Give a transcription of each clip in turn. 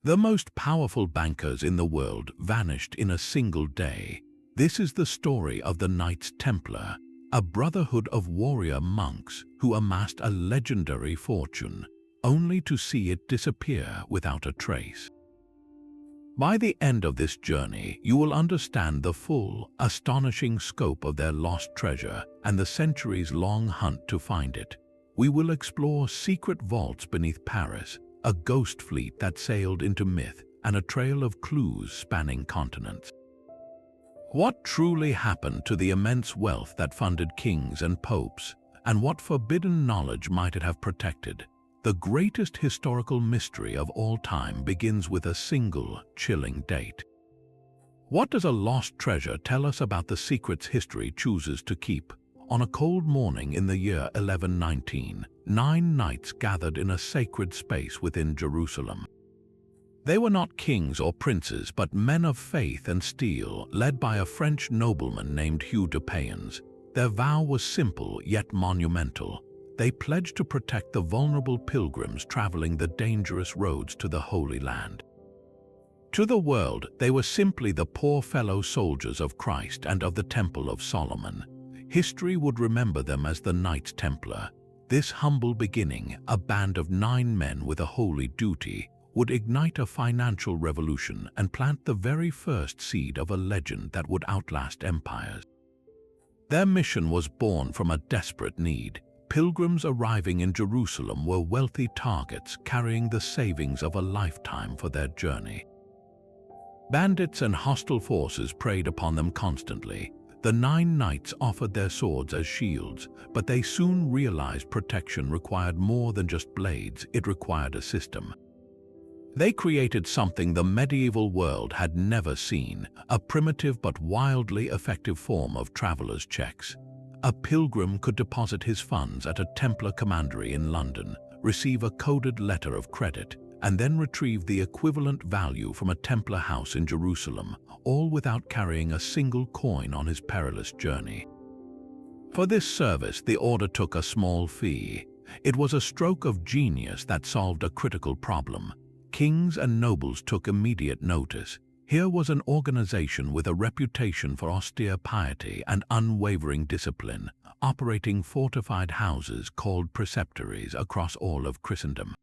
The most powerful bankers in the world vanished in a single day. This is the story of the Knights Templar, a brotherhood of warrior monks who amassed a legendary fortune, only to see it disappear without a trace. By the end of this journey, you will understand the full, astonishing scope of their lost treasure and the centuries-long hunt to find it. We will explore secret vaults beneath Paris, a ghost fleet that sailed into myth, and a trail of clues spanning continents. What truly happened to the immense wealth that funded kings and popes, and what forbidden knowledge might it have protected? The greatest historical mystery of all time begins with a single, chilling date. What does a lost treasure tell us about the secrets history chooses to keep? On a cold morning in the year 1119, 9 knights gathered in a sacred space within Jerusalem. They were not kings or princes, but men of faith and steel, led by a French nobleman named Hugh de Payens. Their vow was simple yet monumental. They pledged to protect the vulnerable pilgrims traveling the dangerous roads to the Holy Land. To the world, they were simply the poor fellow soldiers of Christ and of the Temple of Solomon. History would remember them as the Knights Templar. This humble beginning, a band of 9 men with a holy duty, would ignite a financial revolution and plant the very first seed of a legend that would outlast empires. Their mission was born from a desperate need. Pilgrims arriving in Jerusalem were wealthy targets carrying the savings of a lifetime for their journey. Bandits and hostile forces preyed upon them constantly. The 9 knights offered their swords as shields, but they soon realized protection required more than just blades, it required a system. They created something the medieval world had never seen, a primitive but wildly effective form of traveler's checks. A pilgrim could deposit his funds at a Templar commandery in London, receive a coded letter of credit, and then retrieve the equivalent value from a Templar house in Jerusalem, all without carrying a single coin on his perilous journey. For this service, the order took a small fee. It was a stroke of genius that solved a critical problem. Kings and nobles took immediate notice. Here was an organization with a reputation for austere piety and unwavering discipline, operating fortified houses called preceptories across all of Christendom.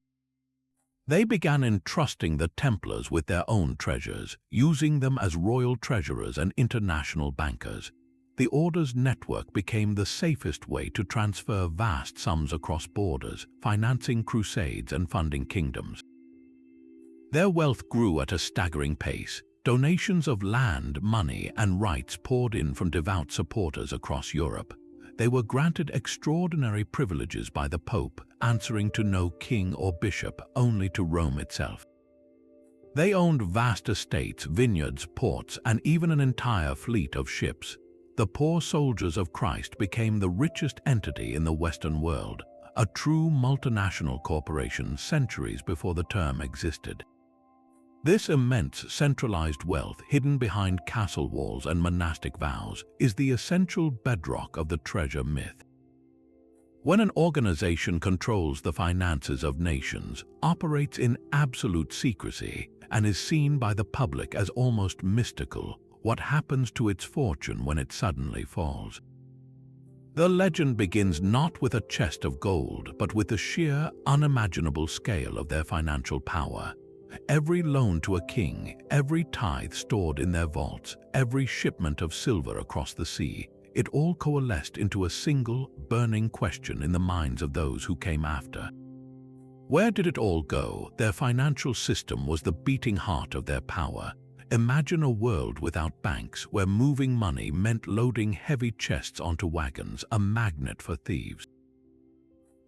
They began entrusting the Templars with their own treasures, using them as royal treasurers and international bankers. The order's network became the safest way to transfer vast sums across borders, financing crusades and funding kingdoms. Their wealth grew at a staggering pace. Donations of land, money, and rights poured in from devout supporters across Europe. They were granted extraordinary privileges by the Pope, answering to no king or bishop, only to Rome itself. They owned vast estates, vineyards, ports, and even an entire fleet of ships. The poor soldiers of Christ became the richest entity in the Western world, a true multinational corporation centuries before the term existed. This immense centralized wealth, hidden behind castle walls and monastic vows, is the essential bedrock of the treasure myth. When an organization controls the finances of nations, operates in absolute secrecy, and is seen by the public as almost mystical, what happens to its fortune when it suddenly falls? The legend begins not with a chest of gold, but with the sheer, unimaginable scale of their financial power. Every loan to a king, every tithe stored in their vaults, every shipment of silver across the sea, it all coalesced into a single, burning question in the minds of those who came after. Where did it all go? Their financial system was the beating heart of their power. Imagine a world without banks, where moving money meant loading heavy chests onto wagons, a magnet for thieves.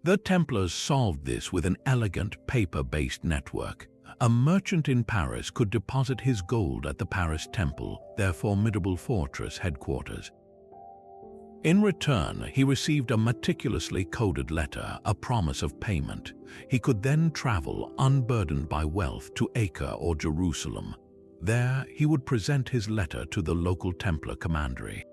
The Templars solved this with an elegant, paper-based network. A merchant in Paris could deposit his gold at the Paris Temple, their formidable fortress headquarters. In return, he received a meticulously coded letter, a promise of payment. He could then travel, unburdened by wealth, to Acre or Jerusalem. There, he would present his letter to the local Templar commandery.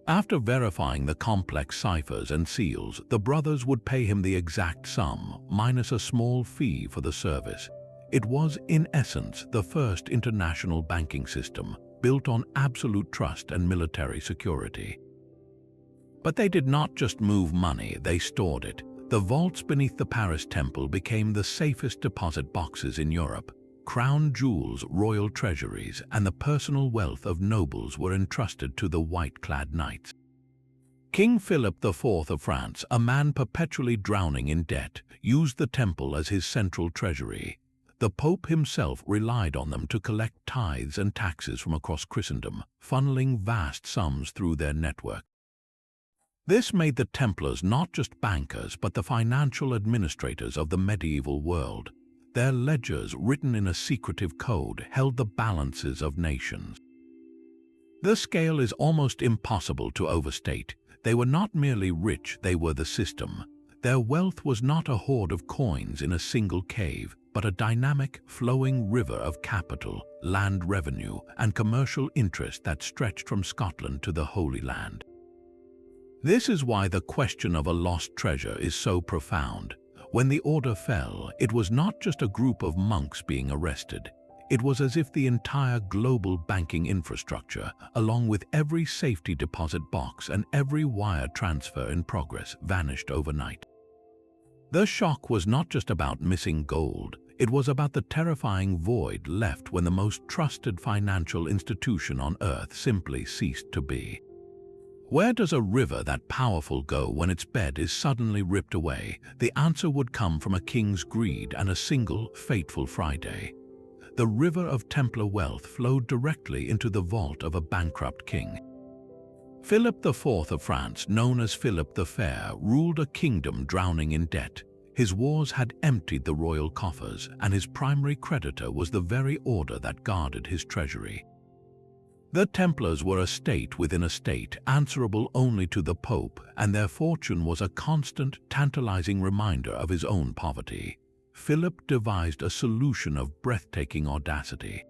After verifying the complex ciphers and seals, the brothers would pay him the exact sum, minus a small fee for the service. It was, in essence, the first international banking system, built on absolute trust and military security. But they did not just move money, they stored it. The vaults beneath the Paris Temple became the safest deposit boxes in Europe. Crown jewels, royal treasuries, and the personal wealth of nobles were entrusted to the white-clad knights. King Philip IV of France, a man perpetually drowning in debt, used the temple as his central treasury. The Pope himself relied on them to collect tithes and taxes from across Christendom, funneling vast sums through their network. This made the Templars not just bankers but the financial administrators of the medieval world. Their ledgers, written in a secretive code, held the balances of nations. The scale is almost impossible to overstate. They were not merely rich, they were the system. Their wealth was not a hoard of coins in a single cave, but a dynamic, flowing river of capital, land revenue, and commercial interest that stretched from Scotland to the Holy Land. This is why the question of a lost treasure is so profound. When the order fell, it was not just a group of monks being arrested. It was as if the entire global banking infrastructure, along with every safety deposit box and every wire transfer in progress, vanished overnight. The shock was not just about missing gold. It was about the terrifying void left when the most trusted financial institution on Earth simply ceased to be. Where does a river that powerful go when its bed is suddenly ripped away? The answer would come from a king's greed and a single, fateful Friday. The river of Templar wealth flowed directly into the vault of a bankrupt king. Philip IV of France, known as Philip the Fair, ruled a kingdom drowning in debt. His wars had emptied the royal coffers, and his primary creditor was the very order that guarded his treasury. The Templars were a state within a state, answerable only to the Pope, and their fortune was a constant, tantalizing reminder of his own poverty. Philip devised a solution of breathtaking audacity.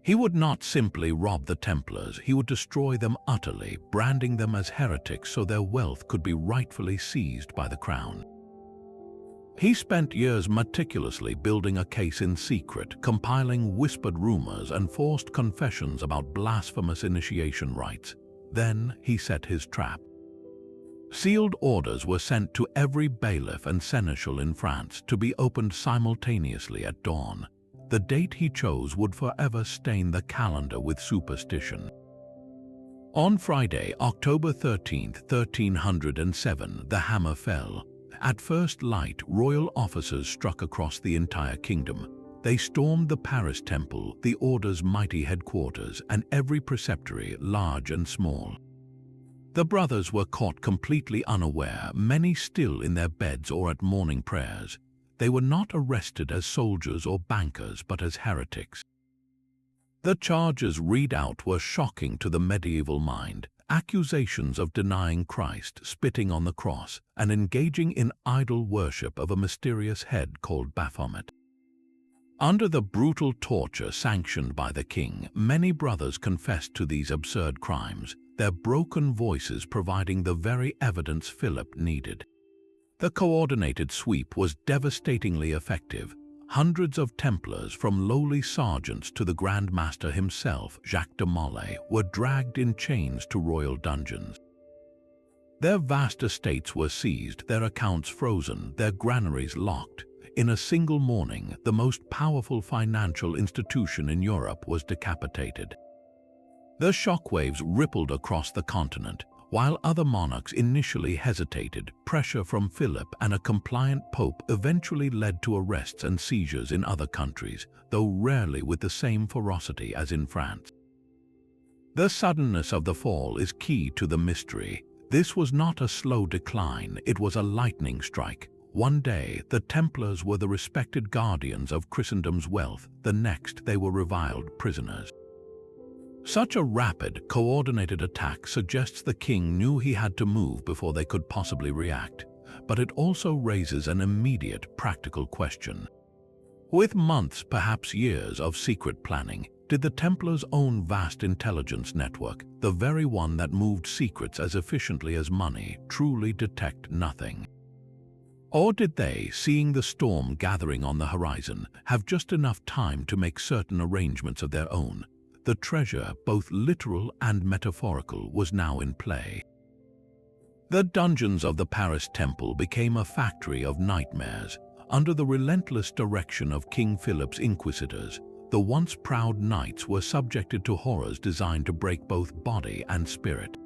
He would not simply rob the Templars, he would destroy them utterly, branding them as heretics so their wealth could be rightfully seized by the crown. He spent years meticulously building a case in secret, compiling whispered rumors and forced confessions about blasphemous initiation rites. Then he set his trap. Sealed orders were sent to every bailiff and seneschal in France to be opened simultaneously at dawn. The date he chose would forever stain the calendar with superstition. On Friday, October 13, 1307, the hammer fell. At first light, royal officers struck across the entire kingdom. They stormed the Paris Temple, the order's mighty headquarters, and every preceptory, large and small. The brothers were caught completely unaware, many still in their beds or at morning prayers. They were not arrested as soldiers or bankers, but as heretics. The charges read out were shocking to the medieval mind. Accusations of denying Christ, spitting on the cross, and engaging in idol worship of a mysterious head called Baphomet. Under the brutal torture sanctioned by the king, many brothers confessed to these absurd crimes, their broken voices providing the very evidence Philip needed. The coordinated sweep was devastatingly effective. Hundreds of Templars, from lowly sergeants to the Grand Master himself, Jacques de Molay, were dragged in chains to royal dungeons. Their vast estates were seized, their accounts frozen, their granaries locked. In a single morning, the most powerful financial institution in Europe was decapitated. The shockwaves rippled across the continent. While other monarchs initially hesitated, pressure from Philip and a compliant pope eventually led to arrests and seizures in other countries, though rarely with the same ferocity as in France. The suddenness of the fall is key to the mystery. This was not a slow decline, it was a lightning strike. One day, the Templars were the respected guardians of Christendom's wealth, the next they were reviled prisoners. Such a rapid, coordinated attack suggests the king knew he had to move before they could possibly react, but it also raises an immediate, practical question. With months, perhaps years, of secret planning, did the Templars' own vast intelligence network, the very one that moved secrets as efficiently as money, truly detect nothing? Or did they, seeing the storm gathering on the horizon, have just enough time to make certain arrangements of their own? The treasure, both literal and metaphorical, was now in play. The dungeons of the Paris Temple became a factory of nightmares. Under the relentless direction of King Philip's inquisitors, the once proud knights were subjected to horrors designed to break both body and spirit.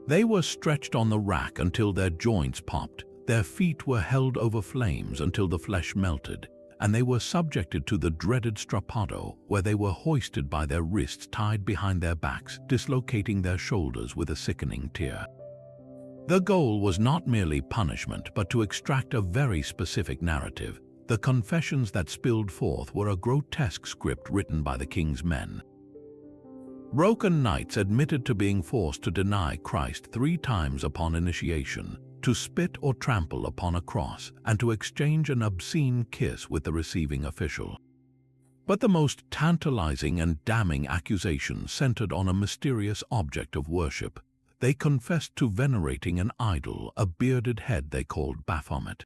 They were stretched on the rack until their joints popped, their feet were held over flames until the flesh melted, and they were subjected to the dreaded strappado, where they were hoisted by their wrists tied behind their backs, dislocating their shoulders with a sickening tear. The goal was not merely punishment, but to extract a very specific narrative. The confessions that spilled forth were a grotesque script written by the king's men. Broken knights admitted to being forced to deny Christ 3 times upon initiation, to spit or trample upon a cross, and to exchange an obscene kiss with the receiving official. But the most tantalizing and damning accusation centered on a mysterious object of worship. They confessed to venerating an idol, a bearded head they called Baphomet.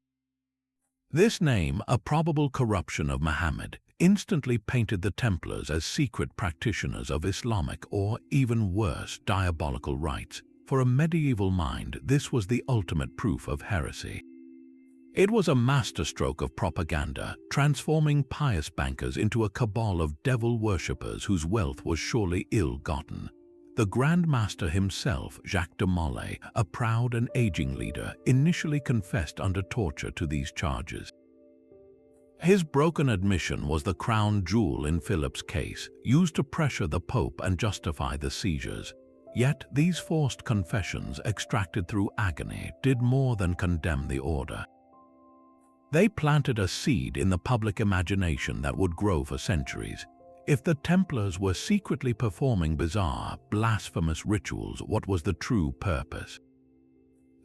This name, a probable corruption of Muhammad, instantly painted the Templars as secret practitioners of Islamic or, even worse, diabolical rites. For a medieval mind, this was the ultimate proof of heresy. It was a masterstroke of propaganda, transforming pious bankers into a cabal of devil worshippers whose wealth was surely ill-gotten. The Grand Master himself, Jacques de Molay, a proud and aging leader, initially confessed under torture to these charges. His broken admission was the crown jewel in Philip's case, used to pressure the Pope and justify the seizures. Yet these forced confessions, extracted through agony, did more than condemn the order. They planted a seed in the public imagination that would grow for centuries. If the Templars were secretly performing bizarre, blasphemous rituals, what was the true purpose?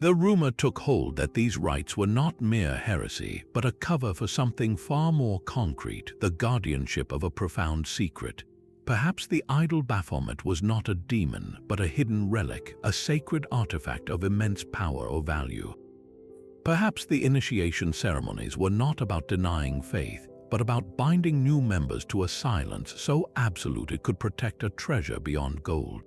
The rumor took hold that these rites were not mere heresy, but a cover for something far more concrete, the guardianship of a profound secret. Perhaps the idol Baphomet was not a demon, but a hidden relic, a sacred artifact of immense power or value. Perhaps the initiation ceremonies were not about denying faith, but about binding new members to a silence so absolute it could protect a treasure beyond gold.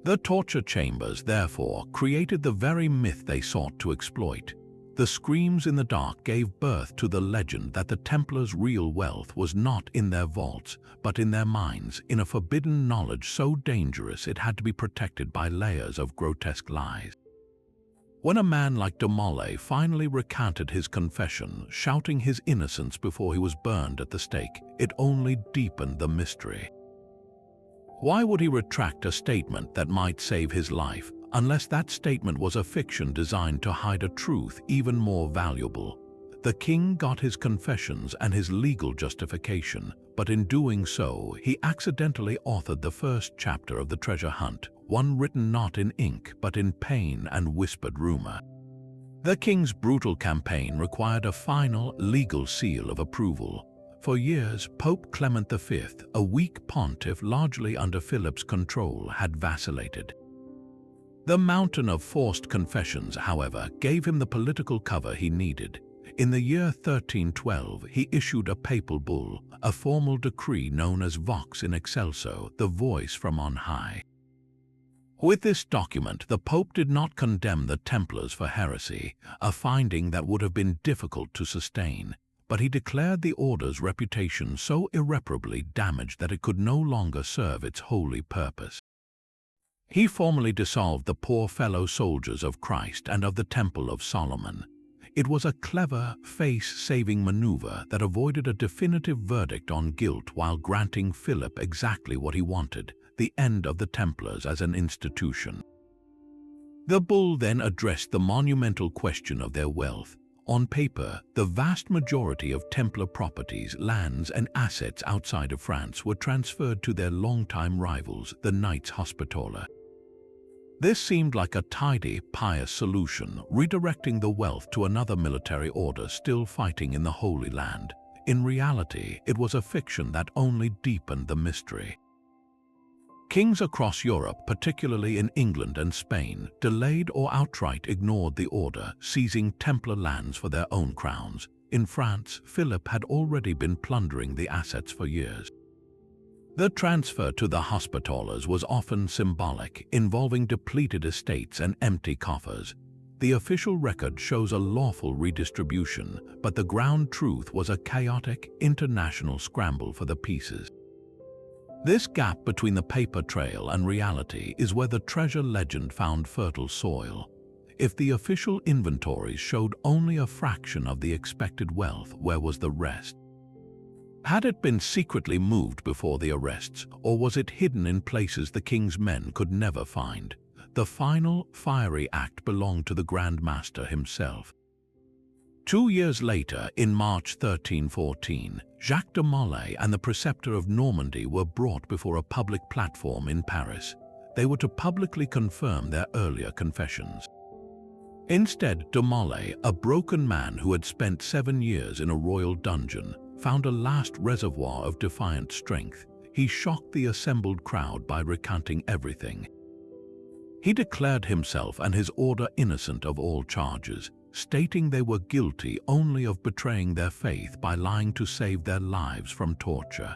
The torture chambers, therefore, created the very myth they sought to exploit. The screams in the dark gave birth to the legend that the Templars' real wealth was not in their vaults, but in their minds, in a forbidden knowledge so dangerous it had to be protected by layers of grotesque lies. When a man like de Molay finally recanted his confession, shouting his innocence before he was burned at the stake, it only deepened the mystery. Why would he retract a statement that might save his life, unless that statement was a fiction designed to hide a truth even more valuable? The king got his confessions and his legal justification, but in doing so, he accidentally authored the first chapter of the treasure hunt, one written not in ink but in pain and whispered rumor. The king's brutal campaign required a final, legal seal of approval. For years, Pope Clement V, a weak pontiff largely under Philip's control, had vacillated. The mountain of forced confessions, however, gave him the political cover he needed. In the year 1312, he issued a papal bull, a formal decree known as Vox in Excelso, the voice from on high. With this document, the Pope did not condemn the Templars for heresy, a finding that would have been difficult to sustain, but he declared the order's reputation so irreparably damaged that it could no longer serve its holy purpose. He formally dissolved the poor fellow soldiers of Christ and of the Temple of Solomon. It was a clever, face-saving maneuver that avoided a definitive verdict on guilt while granting Philip exactly what he wanted, the end of the Templars as an institution. The bull then addressed the monumental question of their wealth. On paper, the vast majority of Templar properties, lands, and assets outside of France were transferred to their longtime rivals, the Knights Hospitaller. This seemed like a tidy, pious solution, redirecting the wealth to another military order still fighting in the Holy Land. In reality, it was a fiction that only deepened the mystery. Kings across Europe, particularly in England and Spain, delayed or outright ignored the order, seizing Templar lands for their own crowns. In France, Philip had already been plundering the assets for years. The transfer to the Hospitallers was often symbolic, involving depleted estates and empty coffers. The official record shows a lawful redistribution, but the ground truth was a chaotic, international scramble for the pieces. This gap between the paper trail and reality is where the treasure legend found fertile soil. If the official inventories showed only a fraction of the expected wealth, where was the rest? Had it been secretly moved before the arrests, or was it hidden in places the king's men could never find? The final, fiery act belonged to the Grand Master himself. 2 years later, in March 1314, Jacques de Molay and the preceptor of Normandy were brought before a public platform in Paris. They were to publicly confirm their earlier confessions. Instead, de Molay, a broken man who had spent 7 years in a royal dungeon, found a last reservoir of defiant strength. He shocked the assembled crowd by recounting everything. He declared himself and his order innocent of all charges, stating they were guilty only of betraying their faith by lying to save their lives from torture.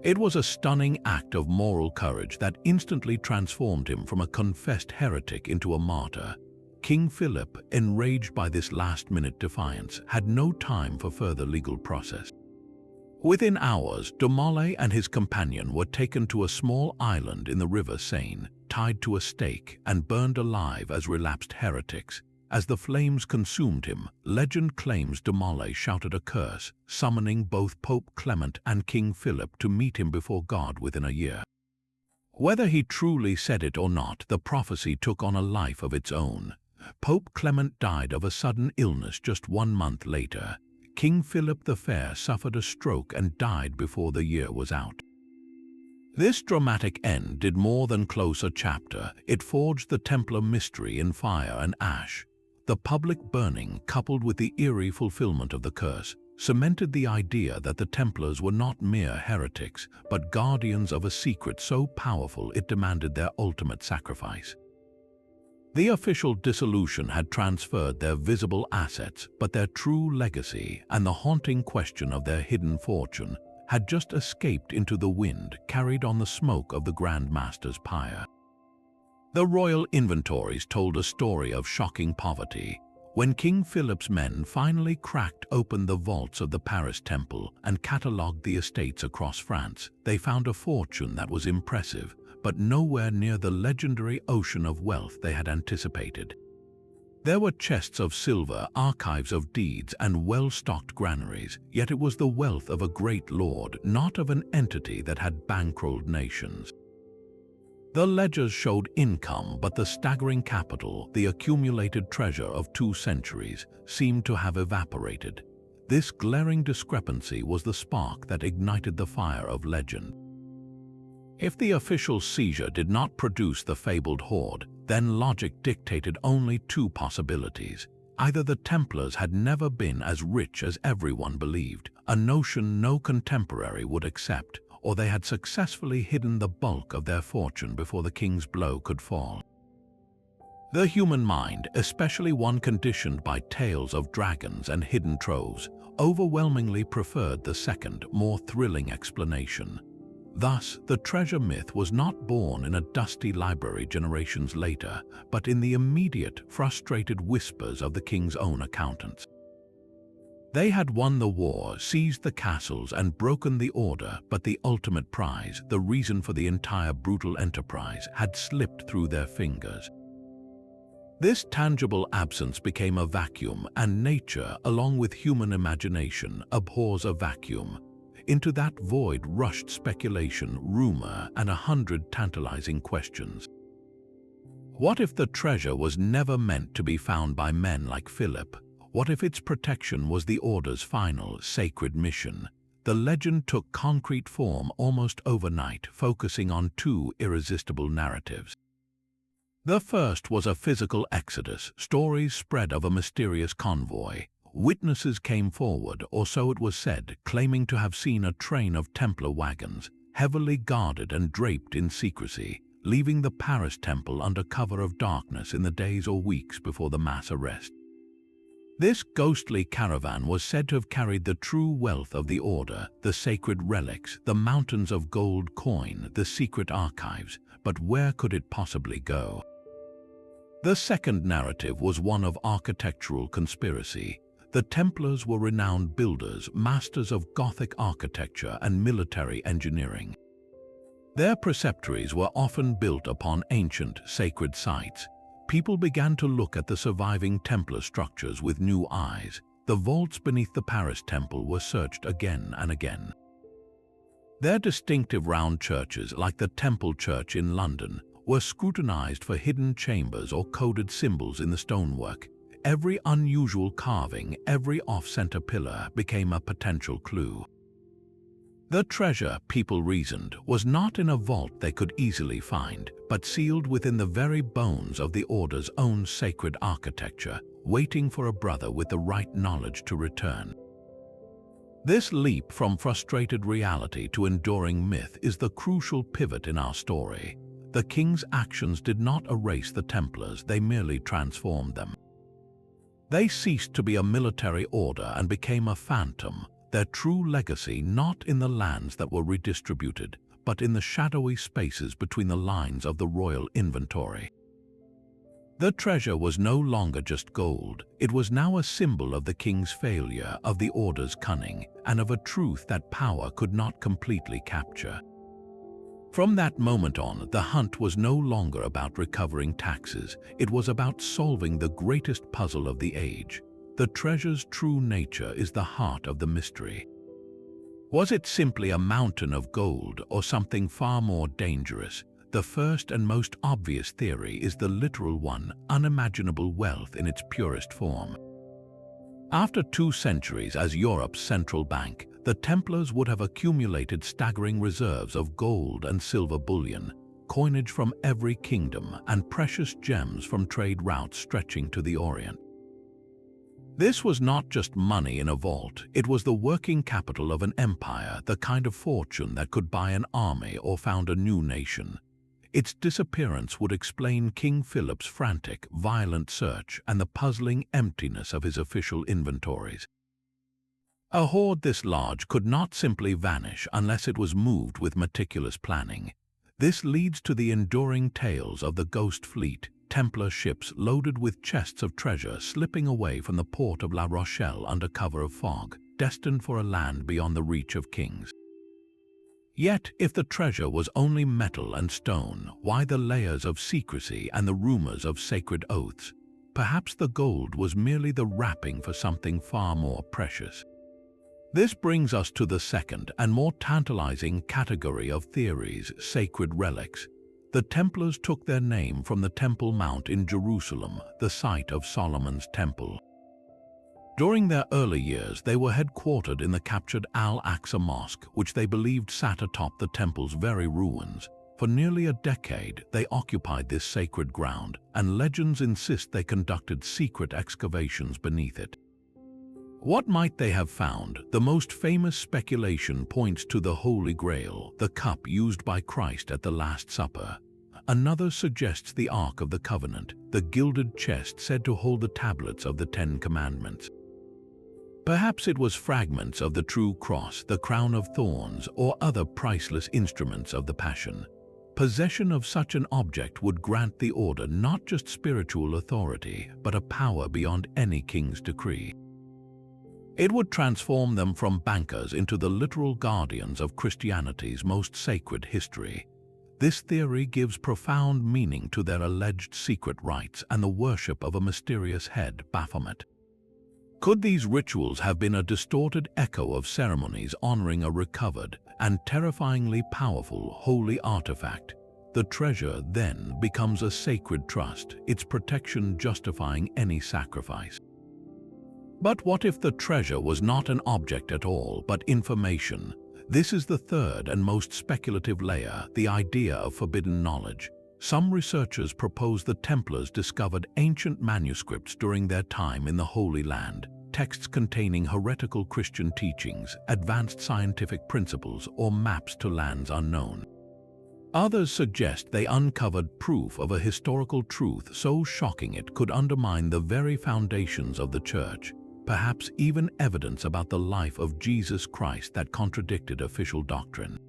It was a stunning act of moral courage that instantly transformed him from a confessed heretic into a martyr. King Philip, enraged by this last-minute defiance, had no time for further legal process. Within hours, de Molay and his companion were taken to a small island in the River Seine, tied to a stake, and burned alive as relapsed heretics. As the flames consumed him, legend claims de Molay shouted a curse, summoning both Pope Clement and King Philip to meet him before God within a year. Whether he truly said it or not, the prophecy took on a life of its own. Pope Clement died of a sudden illness just 1 month later. King Philip the Fair suffered a stroke and died before the year was out. This dramatic end did more than close a chapter. It forged the Templar mystery in fire and ash. The public burning, coupled with the eerie fulfillment of the curse, cemented the idea that the Templars were not mere heretics, but guardians of a secret so powerful it demanded their ultimate sacrifice. The official dissolution had transferred their visible assets, but their true legacy and the haunting question of their hidden fortune had just escaped into the wind, carried on the smoke of the Grand Master's pyre. The royal inventories told a story of shocking poverty. When King Philip's men finally cracked open the vaults of the Paris Temple and catalogued the estates across France, they found a fortune that was impressive, but nowhere near the legendary ocean of wealth they had anticipated. There were chests of silver, archives of deeds, and well-stocked granaries, yet it was the wealth of a great lord, not of an entity that had bankrolled nations. The ledgers showed income, but the staggering capital, the accumulated treasure of 2 centuries, seemed to have evaporated. This glaring discrepancy was the spark that ignited the fire of legend. If the official seizure did not produce the fabled hoard, then logic dictated only 2 possibilities. Either the Templars had never been as rich as everyone believed, a notion no contemporary would accept, or they had successfully hidden the bulk of their fortune before the king's blow could fall. The human mind, especially one conditioned by tales of dragons and hidden troves, overwhelmingly preferred the second, more thrilling explanation. Thus, the treasure myth was not born in a dusty library generations later, but in the immediate, frustrated whispers of the king's own accountants. They had won the war, seized the castles, and broken the order, but the ultimate prize, the reason for the entire brutal enterprise, had slipped through their fingers. This tangible absence became a vacuum, and nature, along with human imagination, abhors a vacuum. Into that void rushed speculation, rumor, and 100 tantalizing questions. What if the treasure was never meant to be found by men like Philip? What if its protection was the Order's final, sacred mission? The legend took concrete form almost overnight, focusing on 2 irresistible narratives. The first was a physical exodus. Stories spread of a mysterious convoy. Witnesses came forward, or so it was said, claiming to have seen a train of Templar wagons heavily guarded and draped in secrecy, leaving the Paris temple under cover of darkness in the days or weeks before the mass arrest. This ghostly caravan was said to have carried the true wealth of the order, the sacred relics, the mountains of gold coin, the secret archives, but where could it possibly go? The second narrative was one of architectural conspiracy. The Templars were renowned builders, masters of Gothic architecture and military engineering. Their preceptories were often built upon ancient, sacred sites. People began to look at the surviving Templar structures with new eyes. The vaults beneath the Paris temple were searched again and again. Their distinctive round churches, like the Temple Church in London, were scrutinized for hidden chambers or coded symbols in the stonework. Every unusual carving, every off-center pillar became a potential clue. The treasure, people reasoned, was not in a vault they could easily find, but sealed within the very bones of the order's own sacred architecture, waiting for a brother with the right knowledge to return. This leap from frustrated reality to enduring myth is the crucial pivot in our story. The king's actions did not erase the Templars, they merely transformed them. They ceased to be a military order and became a phantom, their true legacy not in the lands that were redistributed, but in the shadowy spaces between the lines of the royal inventory. The treasure was no longer just gold, it was now a symbol of the king's failure, of the order's cunning, and of a truth that power could not completely capture. From that moment on, the hunt was no longer about recovering taxes, it was about solving the greatest puzzle of the age. The treasure's true nature is the heart of the mystery. Was it simply a mountain of gold or something far more dangerous? The first and most obvious theory is the literal one, unimaginable wealth in its purest form. After 2 centuries as Europe's central bank, the Templars would have accumulated staggering reserves of gold and silver bullion, coinage from every kingdom, and precious gems from trade routes stretching to the Orient. This was not just money in a vault, it was the working capital of an empire, the kind of fortune that could buy an army or found a new nation. Its disappearance would explain King Philip's frantic, violent search and the puzzling emptiness of his official inventories. A hoard this large could not simply vanish unless it was moved with meticulous planning. This leads to the enduring tales of the Ghost Fleet, Templar ships loaded with chests of treasure slipping away from the port of La Rochelle under cover of fog, destined for a land beyond the reach of kings. Yet, if the treasure was only metal and stone, why the layers of secrecy and the rumors of sacred oaths? Perhaps the gold was merely the wrapping for something far more precious. This brings us to the second and more tantalizing category of theories, sacred relics. The Templars took their name from the Temple Mount in Jerusalem, the site of Solomon's temple. During their early years, they were headquartered in the captured Al-Aqsa Mosque, which they believed sat atop the temple's very ruins. For nearly a decade, they occupied this sacred ground, and legends insist they conducted secret excavations beneath it. What might they have found? The most famous speculation points to the Holy Grail, the cup used by Christ at the Last Supper. Another suggests the Ark of the Covenant, the gilded chest said to hold the tablets of the 10 Commandments. Perhaps it was fragments of the true cross, the crown of thorns, or other priceless instruments of the Passion. Possession of such an object would grant the order not just spiritual authority, but a power beyond any king's decree. It would transform them from bankers into the literal guardians of Christianity's most sacred history. This theory gives profound meaning to their alleged secret rites and the worship of a mysterious head, Baphomet. Could these rituals have been a distorted echo of ceremonies honoring a recovered and terrifyingly powerful holy artifact? The treasure then becomes a sacred trust, its protection justifying any sacrifice. But what if the treasure was not an object at all, but information? This is the third and most speculative layer, the idea of forbidden knowledge. Some researchers propose the Templars discovered ancient manuscripts during their time in the Holy Land, texts containing heretical Christian teachings, advanced scientific principles, or maps to lands unknown. Others suggest they uncovered proof of a historical truth so shocking it could undermine the very foundations of the Church, perhaps even evidence about the life of Jesus Christ that contradicted official doctrine.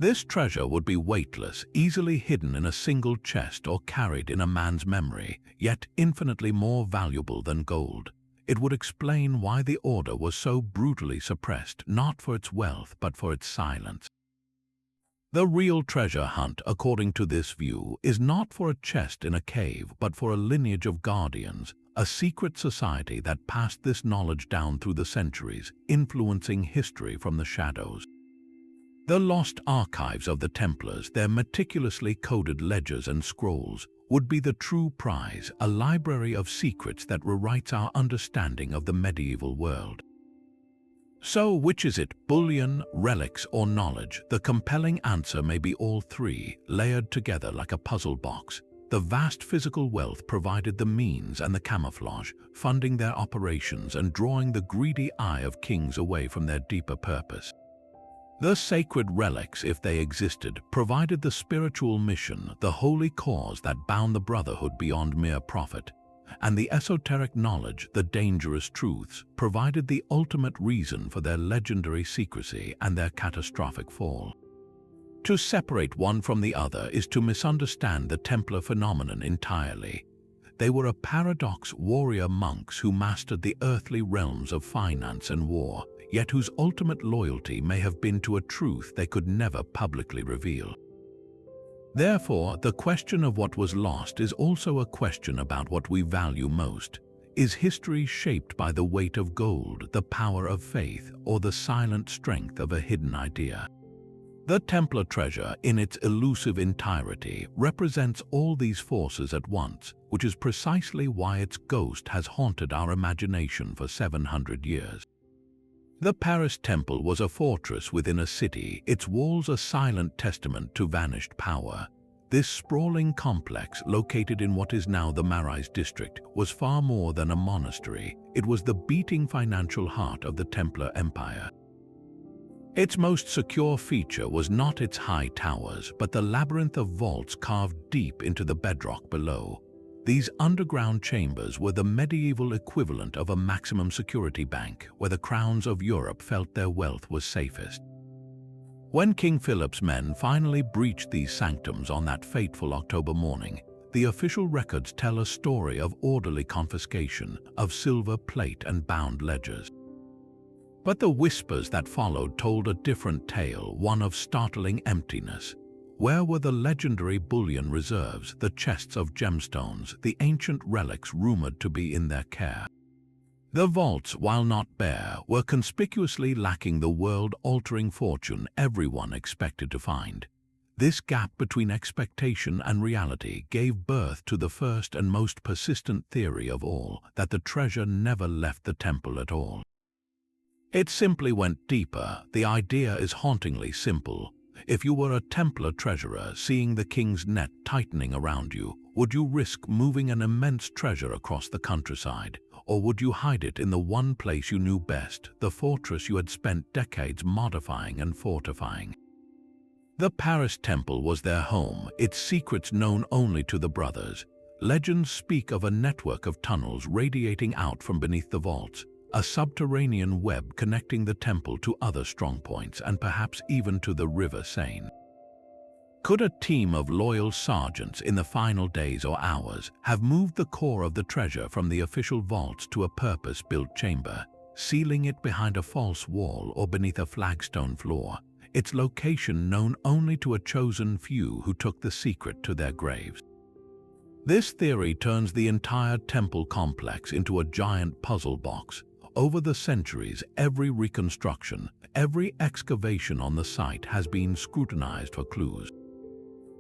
This treasure would be weightless, easily hidden in a single chest or carried in a man's memory, yet infinitely more valuable than gold. It would explain why the order was so brutally suppressed, not for its wealth but for its silence. The real treasure hunt, according to this view, is not for a chest in a cave, but for a lineage of guardians, a secret society that passed this knowledge down through the centuries, influencing history from the shadows. The lost archives of the Templars, their meticulously coded ledgers and scrolls, would be the true prize, a library of secrets that rewrites our understanding of the medieval world. So, which is it, bullion, relics, or knowledge? The compelling answer may be all three, layered together like a puzzle box. The vast physical wealth provided the means and the camouflage, funding their operations and drawing the greedy eye of kings away from their deeper purpose. The sacred relics, if they existed, provided the spiritual mission, the holy cause that bound the brotherhood beyond mere profit. And the esoteric knowledge, the dangerous truths, provided the ultimate reason for their legendary secrecy and their catastrophic fall. To separate one from the other is to misunderstand the Templar phenomenon entirely. They were a paradox warrior monks who mastered the earthly realms of finance and war, yet whose ultimate loyalty may have been to a truth they could never publicly reveal. Therefore, the question of what was lost is also a question about what we value most. Is history shaped by the weight of gold, the power of faith, or the silent strength of a hidden idea? The Templar treasure, in its elusive entirety, represents all these forces at once, which is precisely why its ghost has haunted our imagination for 700 years. The Paris Temple was a fortress within a city, its walls a silent testament to vanished power. This sprawling complex, located in what is now the Marais district, was far more than a monastery. It was the beating financial heart of the Templar Empire. Its most secure feature was not its high towers, but the labyrinth of vaults carved deep into the bedrock below. These underground chambers were the medieval equivalent of a maximum security bank, where the crowns of Europe felt their wealth was safest. When King Philip's men finally breached these sanctums on that fateful October morning, the official records tell a story of orderly confiscation, of silver plate and bound ledgers. But the whispers that followed told a different tale, one of startling emptiness. Where were the legendary bullion reserves, the chests of gemstones, the ancient relics rumored to be in their care? The vaults, while not bare, were conspicuously lacking the world-altering fortune everyone expected to find. This gap between expectation and reality gave birth to the first and most persistent theory of all, that the treasure never left the temple at all. It simply went deeper. The idea is hauntingly simple. If you were a Templar treasurer seeing the king's net tightening around you, would you risk moving an immense treasure across the countryside? Or would you hide it in the one place you knew best, the fortress you had spent decades modifying and fortifying? The Paris Temple was their home, its secrets known only to the brothers. Legends speak of a network of tunnels radiating out from beneath the vaults, a subterranean web connecting the temple to other strongpoints and perhaps even to the River Seine. Could a team of loyal sergeants in the final days or hours have moved the core of the treasure from the official vaults to a purpose-built chamber, sealing it behind a false wall or beneath a flagstone floor, its location known only to a chosen few who took the secret to their graves? This theory turns the entire temple complex into a giant puzzle box. Over the centuries, every reconstruction, every excavation on the site has been scrutinized for clues.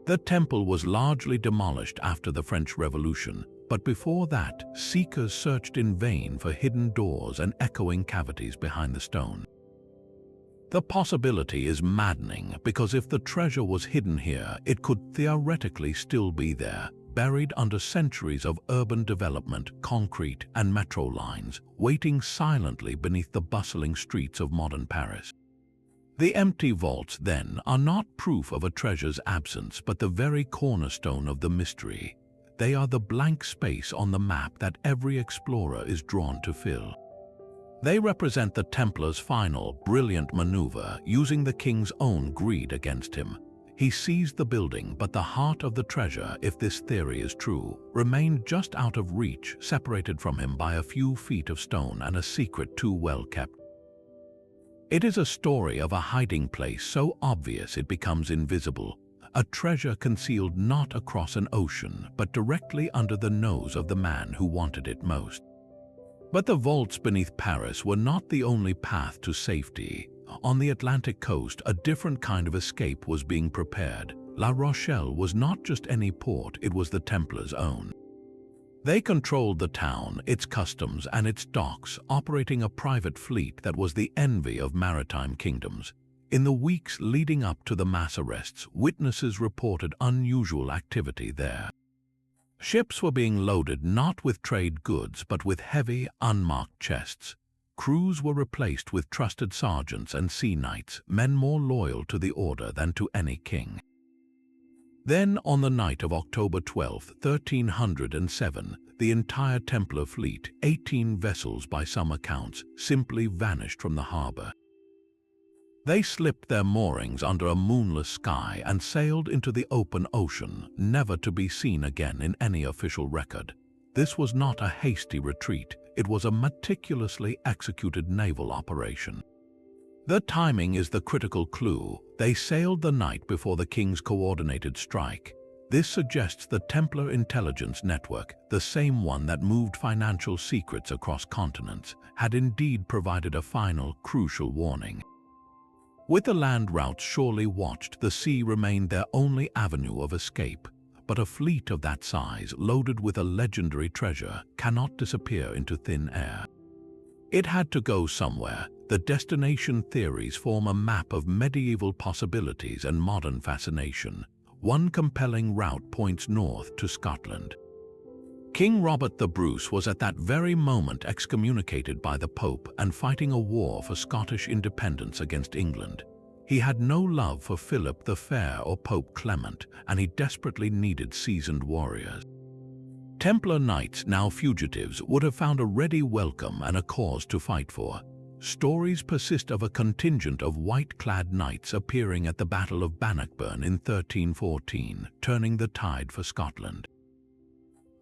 The temple was largely demolished after the French Revolution, but before that, seekers searched in vain for hidden doors and echoing cavities behind the stone. The possibility is maddening because if the treasure was hidden here, it could theoretically still be there, buried under centuries of urban development, concrete and metro lines, waiting silently beneath the bustling streets of modern Paris. The empty vaults, then, are not proof of a treasure's absence, but the very cornerstone of the mystery. They are the blank space on the map that every explorer is drawn to fill. They represent the Templars' final, brilliant maneuver, using the king's own greed against him. He seized the building, but the heart of the treasure, if this theory is true, remained just out of reach, separated from him by a few feet of stone and a secret too well kept. It is a story of a hiding place so obvious it becomes invisible, a treasure concealed not across an ocean, but directly under the nose of the man who wanted it most. But the vaults beneath Paris were not the only path to safety. On the Atlantic coast, a different kind of escape was being prepared. La Rochelle was not just any port, it was the Templars' own. They controlled the town, its customs, and its docks, operating a private fleet that was the envy of maritime kingdoms. In the weeks leading up to the mass arrests, witnesses reported unusual activity there. Ships were being loaded not with trade goods, but with heavy, unmarked chests. Crews were replaced with trusted sergeants and sea knights, men more loyal to the order than to any king. Then, on the night of October 12, 1307, the entire Templar fleet, 18 vessels by some accounts, simply vanished from the harbor. They slipped their moorings under a moonless sky and sailed into the open ocean, never to be seen again in any official record. This was not a hasty retreat, it was a meticulously executed naval operation. The timing is the critical clue. They sailed the night before the king's coordinated strike. This suggests the Templar intelligence network, the same one that moved financial secrets across continents, had indeed provided a final, crucial warning. With the land routes surely watched, the sea remained their only avenue of escape. But a fleet of that size, loaded with a legendary treasure, cannot disappear into thin air. It had to go somewhere. The destination theories form a map of medieval possibilities and modern fascination. One compelling route points north to Scotland. King Robert the Bruce was at that very moment excommunicated by the Pope and fighting a war for Scottish independence against England. He had no love for Philip the Fair or Pope Clement, and he desperately needed seasoned warriors. Templar knights, now fugitives, would have found a ready welcome and a cause to fight for. Stories persist of a contingent of white-clad knights appearing at the Battle of Bannockburn in 1314, turning the tide for Scotland.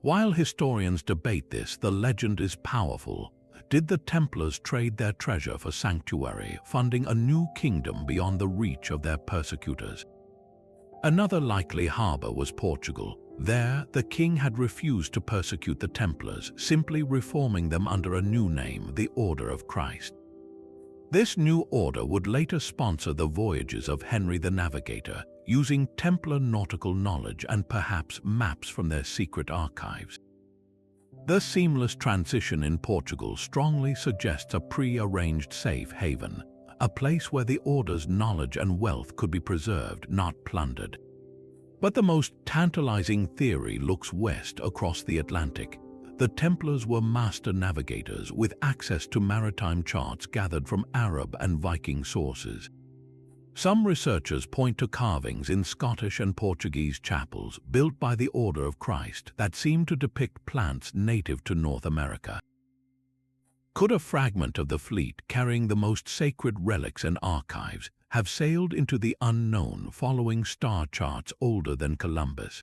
While historians debate this, the legend is powerful. Did the Templars trade their treasure for sanctuary, funding a new kingdom beyond the reach of their persecutors? Another likely harbor was Portugal. There, the king had refused to persecute the Templars, simply reforming them under a new name, the Order of Christ. This new order would later sponsor the voyages of Henry the Navigator, using Templar nautical knowledge and perhaps maps from their secret archives. The seamless transition in Portugal strongly suggests a pre-arranged safe haven, a place where the order's knowledge and wealth could be preserved, not plundered. But the most tantalizing theory looks west across the Atlantic. The Templars were master navigators with access to maritime charts gathered from Arab and Viking sources. Some researchers point to carvings in Scottish and Portuguese chapels built by the Order of Christ that seem to depict plants native to North America. Could a fragment of the fleet carrying the most sacred relics and archives have sailed into the unknown following star charts older than Columbus?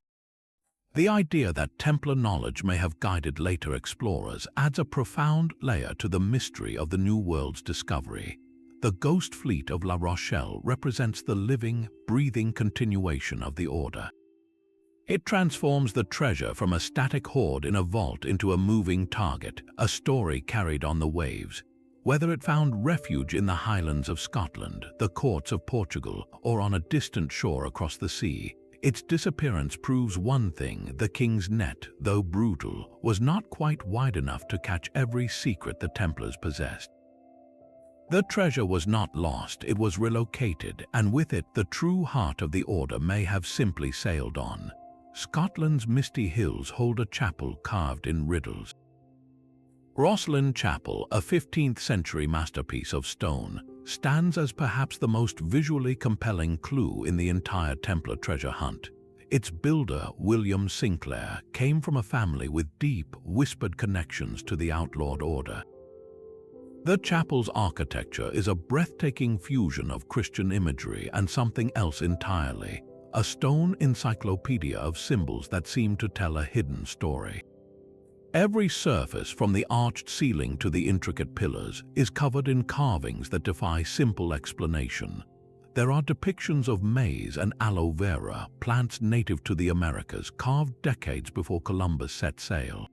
The idea that Templar knowledge may have guided later explorers adds a profound layer to the mystery of the New World's discovery. The ghost fleet of La Rochelle represents the living, breathing continuation of the order. It transforms the treasure from a static hoard in a vault into a moving target, a story carried on the waves. Whether it found refuge in the highlands of Scotland, the courts of Portugal, or on a distant shore across the sea, its disappearance proves one thing: the king's net, though brutal, was not quite wide enough to catch every secret the Templars possessed. The treasure was not lost, it was relocated, and with it the true heart of the order may have simply sailed on. Scotland's misty hills hold a chapel carved in riddles. Rosslyn Chapel, a 15th-century masterpiece of stone, stands as perhaps the most visually compelling clue in the entire Templar treasure hunt. Its builder, William Sinclair, came from a family with deep, whispered connections to the outlawed order. The chapel's architecture is a breathtaking fusion of Christian imagery and something else entirely, a stone encyclopedia of symbols that seem to tell a hidden story. Every surface, from the arched ceiling to the intricate pillars, is covered in carvings that defy simple explanation. There are depictions of maize and aloe vera, plants native to the Americas, carved decades before Columbus set sail.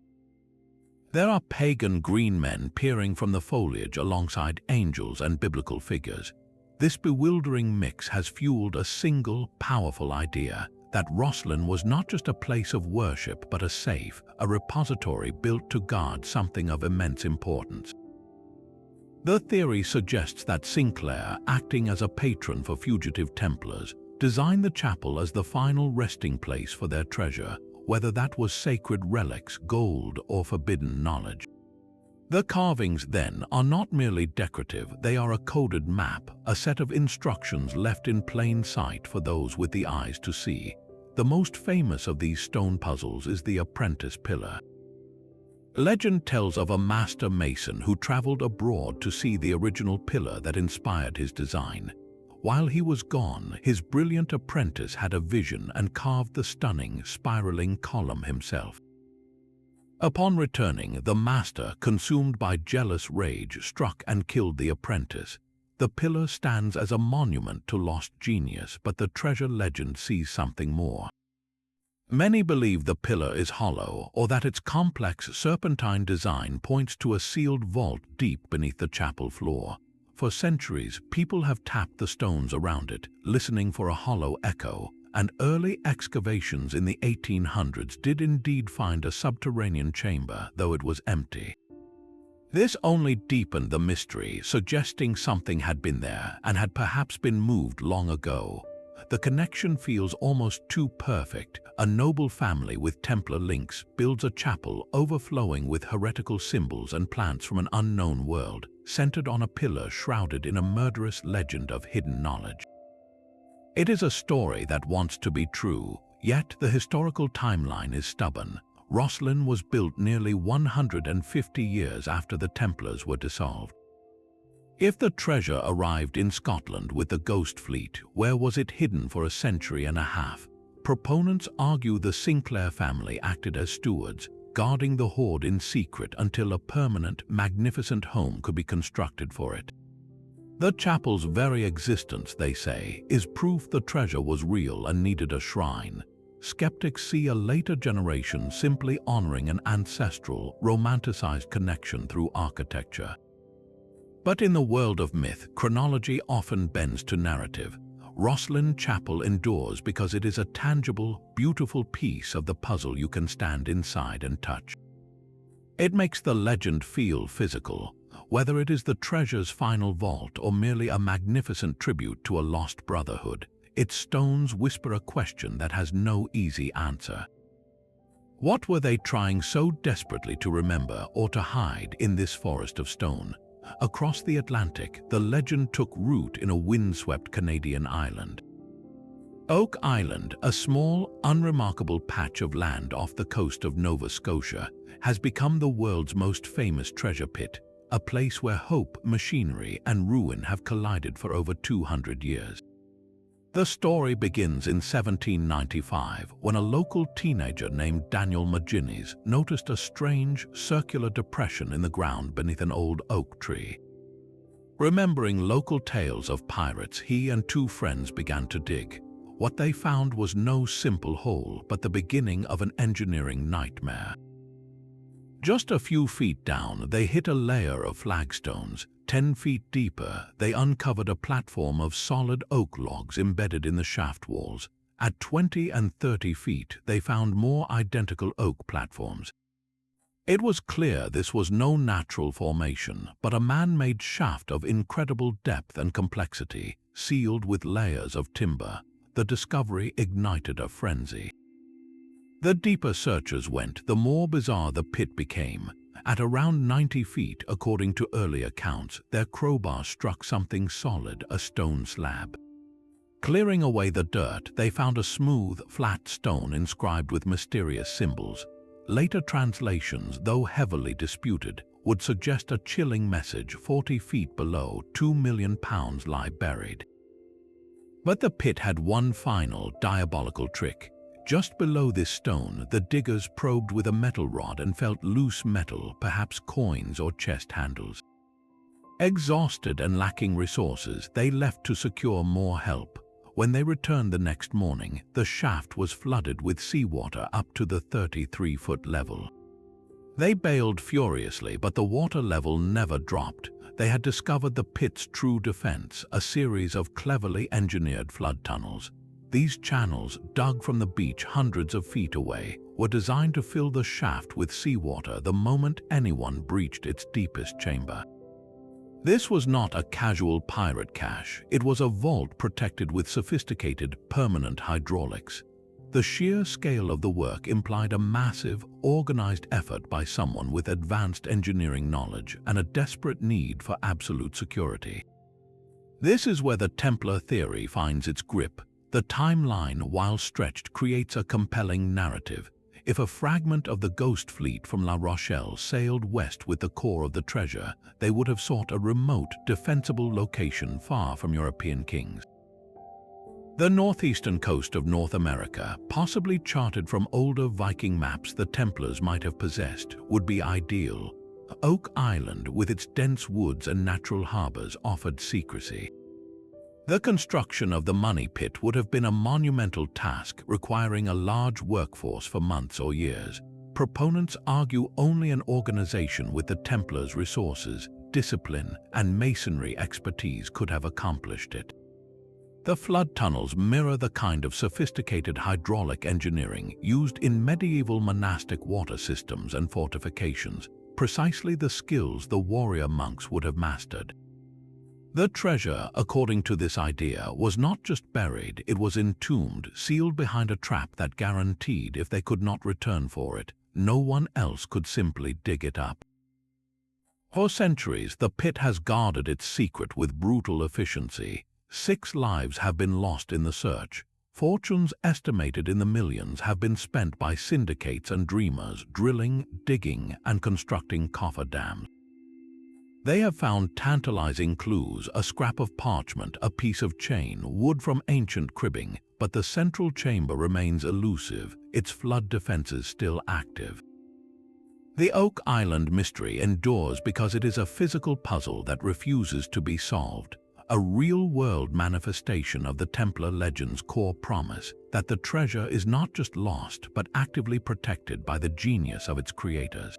There are pagan green men peering from the foliage alongside angels and biblical figures. This bewildering mix has fueled a single, powerful idea: that Rosslyn was not just a place of worship but a safe, a repository built to guard something of immense importance. The theory suggests that Sinclair, acting as a patron for fugitive Templars, designed the chapel as the final resting place for their treasure, whether that was sacred relics, gold, or forbidden knowledge. The carvings, then, are not merely decorative, they are a coded map, a set of instructions left in plain sight for those with the eyes to see. The most famous of these stone puzzles is the Apprentice Pillar. Legend tells of a master mason who traveled abroad to see the original pillar that inspired his design. While he was gone, his brilliant apprentice had a vision and carved the stunning, spiraling column himself. Upon returning, the master, consumed by jealous rage, struck and killed the apprentice. The pillar stands as a monument to lost genius, but the treasure legend sees something more. Many believe the pillar is hollow, or that its complex serpentine design points to a sealed vault deep beneath the chapel floor. For centuries, people have tapped the stones around it, listening for a hollow echo, and early excavations in the 1800s did indeed find a subterranean chamber, though it was empty. This only deepened the mystery, suggesting something had been there and had perhaps been moved long ago. The connection feels almost too perfect. A noble family with Templar links builds a chapel overflowing with heretical symbols and plants from an unknown world, centered on a pillar shrouded in a murderous legend of hidden knowledge. It is a story that wants to be true, yet the historical timeline is stubborn. Rosslyn was built nearly 150 years after the Templars were dissolved. If the treasure arrived in Scotland with the Ghost Fleet, where was it hidden for a century and a half? Proponents argue the Sinclair family acted as stewards, guarding the hoard in secret until a permanent, magnificent home could be constructed for it. The chapel's very existence, they say, is proof the treasure was real and needed a shrine. Skeptics see a later generation simply honoring an ancestral, romanticized connection through architecture. But in the world of myth, chronology often bends to narrative. Rosslyn Chapel endures because it is a tangible, beautiful piece of the puzzle you can stand inside and touch. It makes the legend feel physical, whether it is the treasure's final vault or merely a magnificent tribute to a lost brotherhood. Its stones whisper a question that has no easy answer. What were they trying so desperately to remember or to hide in this forest of stone? Across the Atlantic, the legend took root in a windswept Canadian island. Oak Island, a small, unremarkable patch of land off the coast of Nova Scotia, has become the world's most famous treasure pit, a place where hope, machinery, and ruin have collided for over 200 years. The story begins in 1795, when a local teenager named Daniel McGinnis noticed a strange, circular depression in the ground beneath an old oak tree. Remembering local tales of pirates, he and two friends began to dig. What they found was no simple hole, but the beginning of an engineering nightmare. Just a few feet down, they hit a layer of flagstones. 10 feet deeper, they uncovered a platform of solid oak logs embedded in the shaft walls. At 20 and 30 feet, they found more identical oak platforms. It was clear this was no natural formation, but a man-made shaft of incredible depth and complexity, sealed with layers of timber. The discovery ignited a frenzy. The deeper searchers went, the more bizarre the pit became. At around 90 feet, according to early accounts, their crowbar struck something solid, a stone slab. Clearing away the dirt, they found a smooth, flat stone inscribed with mysterious symbols. Later translations, though heavily disputed, would suggest a chilling message: 40 feet below, £2 million lie buried. But the pit had one final, diabolical trick. Just below this stone, the diggers probed with a metal rod and felt loose metal, perhaps coins or chest handles. Exhausted and lacking resources, they left to secure more help. When they returned the next morning, the shaft was flooded with seawater up to the 33-foot level. They bailed furiously, but the water level never dropped. They had discovered the pit's true defense, a series of cleverly engineered flood tunnels. These channels, dug from the beach hundreds of feet away, were designed to fill the shaft with seawater the moment anyone breached its deepest chamber. This was not a casual pirate cache. It was a vault protected with sophisticated, permanent hydraulics. The sheer scale of the work implied a massive, organized effort by someone with advanced engineering knowledge and a desperate need for absolute security. This is where the Templar theory finds its grip. The timeline, while stretched, creates a compelling narrative. If a fragment of the Ghost Fleet from La Rochelle sailed west with the core of the treasure, they would have sought a remote, defensible location far from European kings. The northeastern coast of North America, possibly charted from older Viking maps the Templars might have possessed, would be ideal. Oak Island, with its dense woods and natural harbors, offered secrecy. The construction of the money pit would have been a monumental task, requiring a large workforce for months or years. Proponents argue only an organization with the Templars' resources, discipline, and masonry expertise could have accomplished it. The flood tunnels mirror the kind of sophisticated hydraulic engineering used in medieval monastic water systems and fortifications, precisely the skills the warrior monks would have mastered. The treasure, according to this idea, was not just buried, it was entombed, sealed behind a trap that guaranteed if they could not return for it, no one else could simply dig it up. For centuries, the pit has guarded its secret with brutal efficiency. 6 lives have been lost in the search. Fortunes estimated in the millions have been spent by syndicates and dreamers drilling, digging, and constructing cofferdams. They have found tantalizing clues: a scrap of parchment, a piece of chain, wood from ancient cribbing, but the central chamber remains elusive, its flood defenses still active. The Oak Island mystery endures because it is a physical puzzle that refuses to be solved, a real-world manifestation of the Templar legend's core promise that the treasure is not just lost but actively protected by the genius of its creators.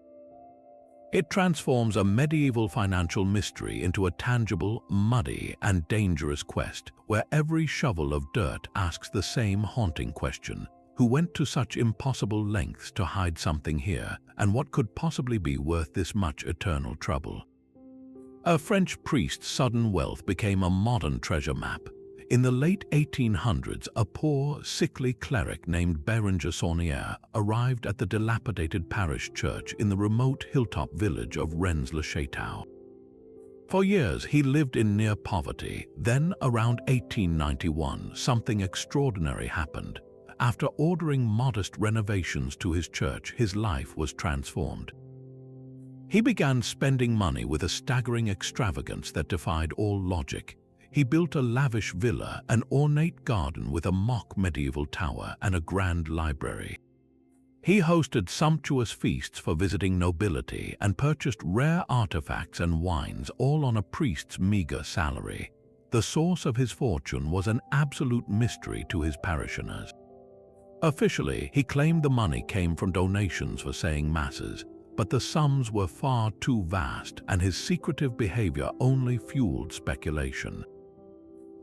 It transforms a medieval financial mystery into a tangible, muddy, and dangerous quest where every shovel of dirt asks the same haunting question: who went to such impossible lengths to hide something here, and what could possibly be worth this much eternal trouble? A French priest's sudden wealth became a modern treasure map. In the late 1800s, a poor, sickly cleric named Bérenger Saunière arrived at the dilapidated parish church in the remote hilltop village of Rennes-le-Château. For years, he lived in near poverty. Then, around 1891, something extraordinary happened. After ordering modest renovations to his church, his life was transformed. He began spending money with a staggering extravagance that defied all logic. He built a lavish villa, an ornate garden with a mock medieval tower, and a grand library. He hosted sumptuous feasts for visiting nobility and purchased rare artifacts and wines, all on a priest's meager salary. The source of his fortune was an absolute mystery to his parishioners. Officially, he claimed the money came from donations for saying masses, but the sums were far too vast, and his secretive behavior only fueled speculation.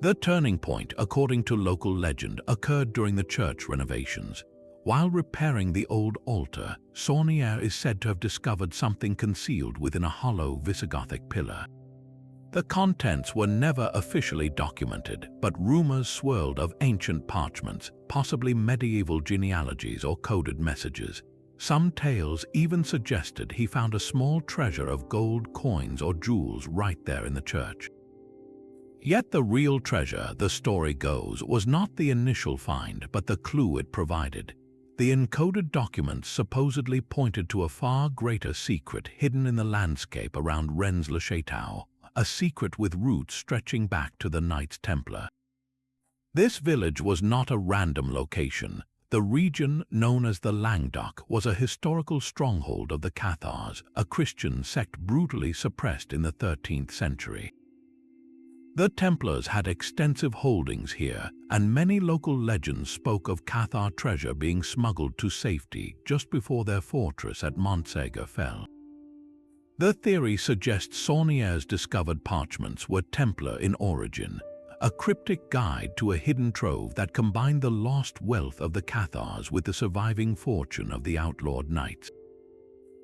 The turning point, according to local legend, occurred during the church renovations. While repairing the old altar, Saunière is said to have discovered something concealed within a hollow Visigothic pillar. The contents were never officially documented, but rumors swirled of ancient parchments, possibly medieval genealogies or coded messages. Some tales even suggested he found a small treasure of gold coins or jewels right there in the church. Yet the real treasure, the story goes, was not the initial find, but the clue it provided. The encoded documents supposedly pointed to a far greater secret hidden in the landscape around Rennes-le-Château, a secret with roots stretching back to the Knights Templar. This village was not a random location. The region known as the Languedoc was a historical stronghold of the Cathars, a Christian sect brutally suppressed in the 13th century. The Templars had extensive holdings here, and many local legends spoke of Cathar treasure being smuggled to safety just before their fortress at Montségur fell. The theory suggests Saunière's discovered parchments were Templar in origin, a cryptic guide to a hidden trove that combined the lost wealth of the Cathars with the surviving fortune of the outlawed knights.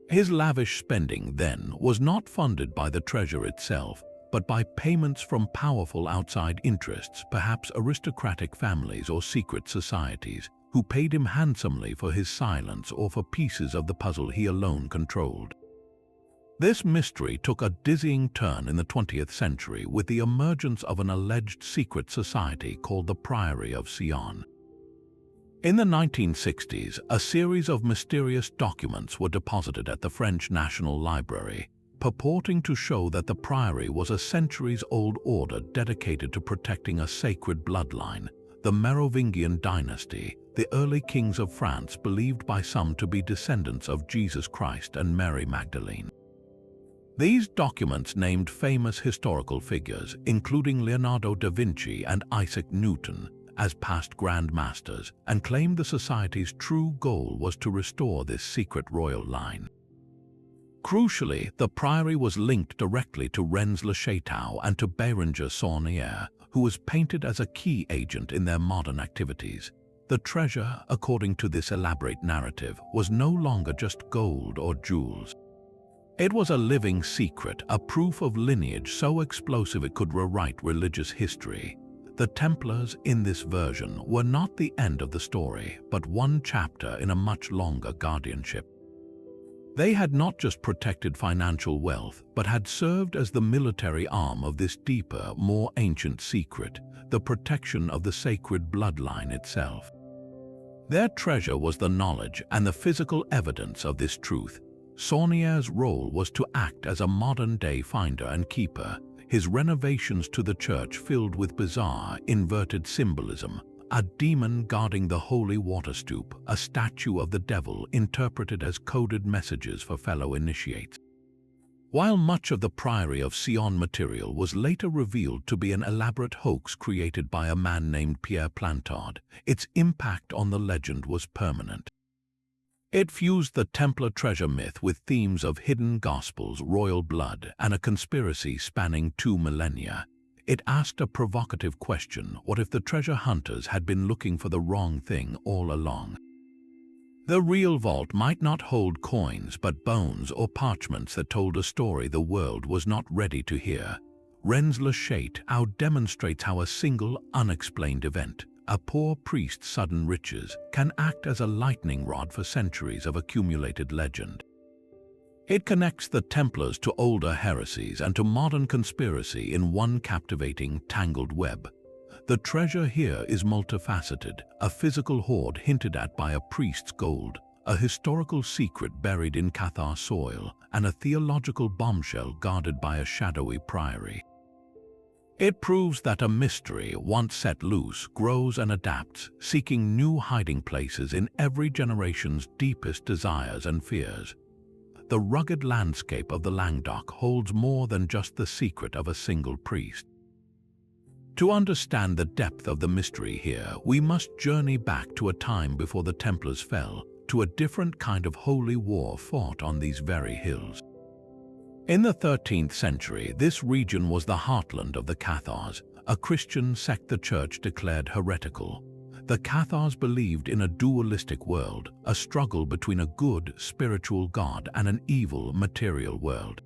His lavish spending, then, was not funded by the treasure itself, but by payments from powerful outside interests, perhaps aristocratic families or secret societies, who paid him handsomely for his silence or for pieces of the puzzle he alone controlled. This mystery took a dizzying turn in the 20th century with the emergence of an alleged secret society called the Priory of Sion. In the 1960s, a series of mysterious documents were deposited at the French National Library, purporting to show that the Priory was a centuries-old order dedicated to protecting a sacred bloodline, the Merovingian dynasty, the early kings of France believed by some to be descendants of Jesus Christ and Mary Magdalene. These documents named famous historical figures, including Leonardo da Vinci and Isaac Newton, as past Grand Masters, and claimed the society's true goal was to restore this secret royal line. Crucially, the Priory was linked directly to Rennes-le-Château and to Bérenger Saunière, who was painted as a key agent in their modern activities. The treasure, according to this elaborate narrative, was no longer just gold or jewels. It was a living secret, a proof of lineage so explosive it could rewrite religious history. The Templars in this version were not the end of the story, but one chapter in a much longer guardianship. They had not just protected financial wealth, but had served as the military arm of this deeper, more ancient secret, the protection of the sacred bloodline itself. Their treasure was the knowledge and the physical evidence of this truth. Saunière's role was to act as a modern-day finder and keeper, his renovations to the church filled with bizarre, inverted symbolism, a demon guarding the holy water stoup, a statue of the devil interpreted as coded messages for fellow initiates. While much of the Priory of Sion material was later revealed to be an elaborate hoax created by a man named Pierre Plantard, its impact on the legend was permanent. It fused the Templar treasure myth with themes of hidden gospels, royal blood, and a conspiracy spanning 2 millennia. It asked a provocative question: what if the treasure hunters had been looking for the wrong thing all along? The real vault might not hold coins, but bones or parchments that told a story the world was not ready to hear. Rennes-le-Château demonstrates how a single, unexplained event, a poor priest's sudden riches, can act as a lightning rod for centuries of accumulated legend. It connects the Templars to older heresies and to modern conspiracy in one captivating, tangled web. The treasure here is multifaceted, a physical hoard hinted at by a priest's gold, a historical secret buried in Cathar soil, and a theological bombshell guarded by a shadowy priory. It proves that a mystery, once set loose, grows and adapts, seeking new hiding places in every generation's deepest desires and fears. The rugged landscape of the Languedoc holds more than just the secret of a single priest. To understand the depth of the mystery here, we must journey back to a time before the Templars fell, to a different kind of holy war fought on these very hills. In the 13th century, this region was the heartland of the Cathars, a Christian sect the Church declared heretical. The Cathars believed in a dualistic world, a struggle between a good, spiritual God and an evil, material world.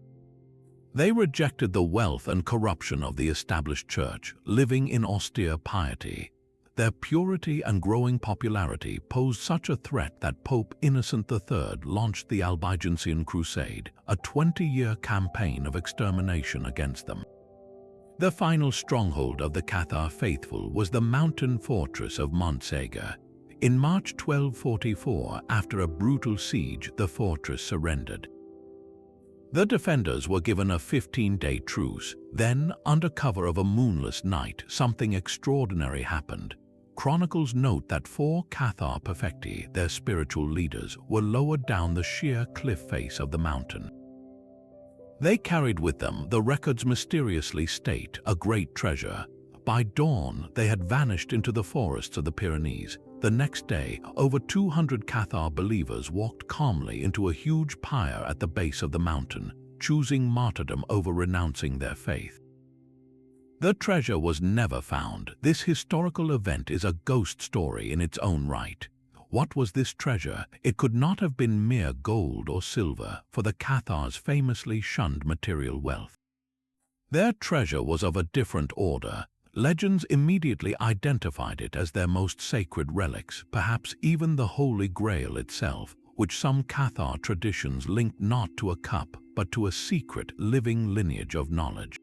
They rejected the wealth and corruption of the established church, living in austere piety. Their purity and growing popularity posed such a threat that Pope Innocent III launched the Albigensian Crusade, a 20-year campaign of extermination against them. The final stronghold of the Cathar faithful was the mountain fortress of Montségur. In March 1244, after a brutal siege, the fortress surrendered. The defenders were given a 15-day truce. Then, under cover of a moonless night, something extraordinary happened. Chronicles note that 4 Cathar perfecti, their spiritual leaders, were lowered down the sheer cliff face of the mountain. They carried with them, the records mysteriously state, a great treasure. By dawn, they had vanished into the forests of the Pyrenees. The next day, over 200 Cathar believers walked calmly into a huge pyre at the base of the mountain, choosing martyrdom over renouncing their faith. The treasure was never found. This historical event is a ghost story in its own right. What was this treasure? It could not have been mere gold or silver, for the Cathars famously shunned material wealth. Their treasure was of a different order. Legends immediately identified it as their most sacred relics, perhaps even the Holy Grail itself, which some Cathar traditions linked not to a cup, but to a secret, living lineage of knowledge.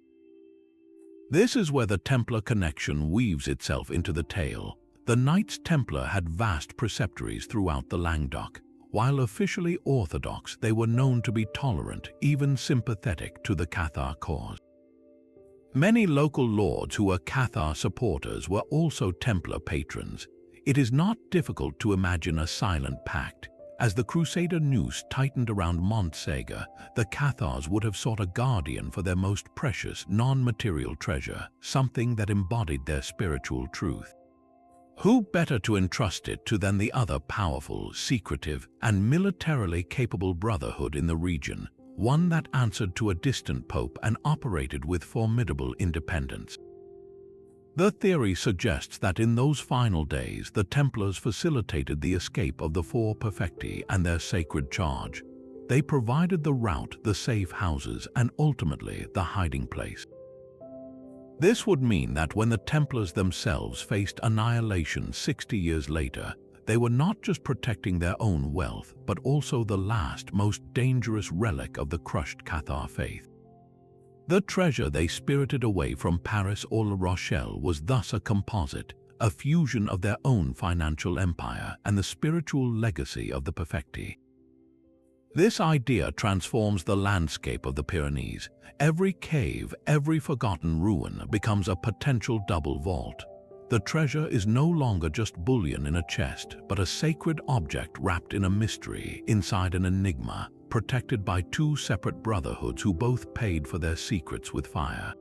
This is where the Templar connection weaves itself into the tale. The Knights Templar had vast preceptories throughout the Languedoc. While officially orthodox, they were known to be tolerant, even sympathetic to the Cathar cause. Many local lords who were Cathar supporters were also Templar patrons. It is not difficult to imagine a silent pact. As the Crusader noose tightened around Montségur, the Cathars would have sought a guardian for their most precious, non-material treasure, something that embodied their spiritual truth. Who better to entrust it to than the other powerful, secretive, and militarily capable brotherhood in the region, one that answered to a distant pope and operated with formidable independence? The theory suggests that in those final days, the Templars facilitated the escape of the 4 perfecti and their sacred charge. They provided the route, the safe houses, and ultimately the hiding place. This would mean that when the Templars themselves faced annihilation 60 years later, they were not just protecting their own wealth, but also the last, most dangerous relic of the crushed Cathar faith. The treasure they spirited away from Paris or La Rochelle was thus a composite, a fusion of their own financial empire and the spiritual legacy of the perfecti. This idea transforms the landscape of the Pyrenees. Every cave, every forgotten ruin becomes a potential double vault. The treasure is no longer just bullion in a chest, but a sacred object wrapped in a mystery, inside an enigma, protected by 2 separate brotherhoods who both paid for their secrets with fire.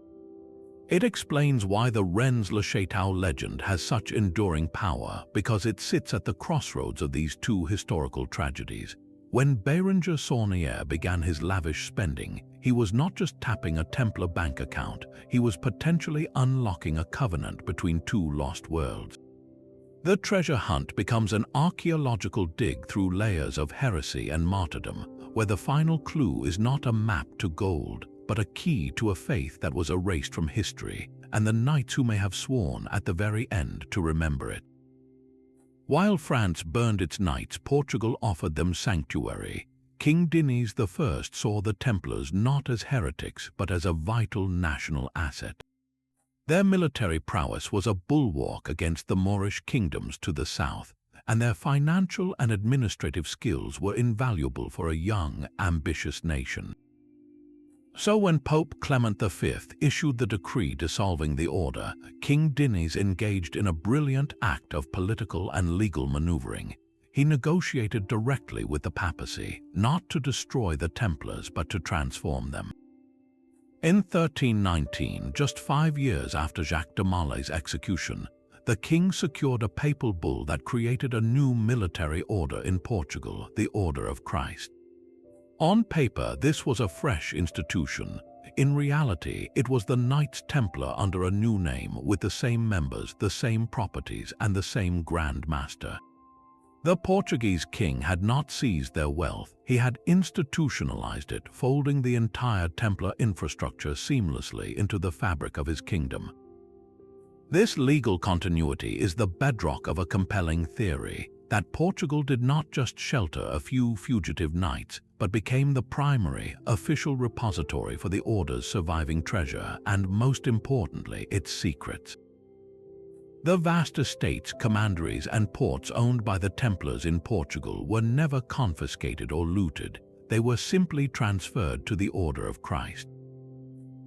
It explains why the Rennes-le-Château legend has such enduring power, because it sits at the crossroads of these 2 historical tragedies. When Bérenger Saunière began his lavish spending, he was not just tapping a Templar bank account, he was potentially unlocking a covenant between 2 lost worlds. The treasure hunt becomes an archaeological dig through layers of heresy and martyrdom, where the final clue is not a map to gold, but a key to a faith that was erased from history, and the knights who may have sworn at the very end to remember it. While France burned its knights, Portugal offered them sanctuary. King Denis I saw the Templars not as heretics, but as a vital national asset. Their military prowess was a bulwark against the Moorish kingdoms to the south, and their financial and administrative skills were invaluable for a young, ambitious nation. So when Pope Clement V issued the decree dissolving the order, King Denis engaged in a brilliant act of political and legal maneuvering. He negotiated directly with the papacy, not to destroy the Templars but to transform them. In 1319, just 5 years after Jacques de Molay's execution, the king secured a papal bull that created a new military order in Portugal, the Order of Christ. On paper, this was a fresh institution. In reality, it was the Knights Templar under a new name, with the same members, the same properties, and the same Grand Master. The Portuguese king had not seized their wealth, he had institutionalized it, folding the entire Templar infrastructure seamlessly into the fabric of his kingdom. This legal continuity is the bedrock of a compelling theory that Portugal did not just shelter a few fugitive knights, but became the primary, official repository for the order's surviving treasure and, most importantly, its secrets. The vast estates, commanderies, and ports owned by the Templars in Portugal were never confiscated or looted. They were simply transferred to the Order of Christ.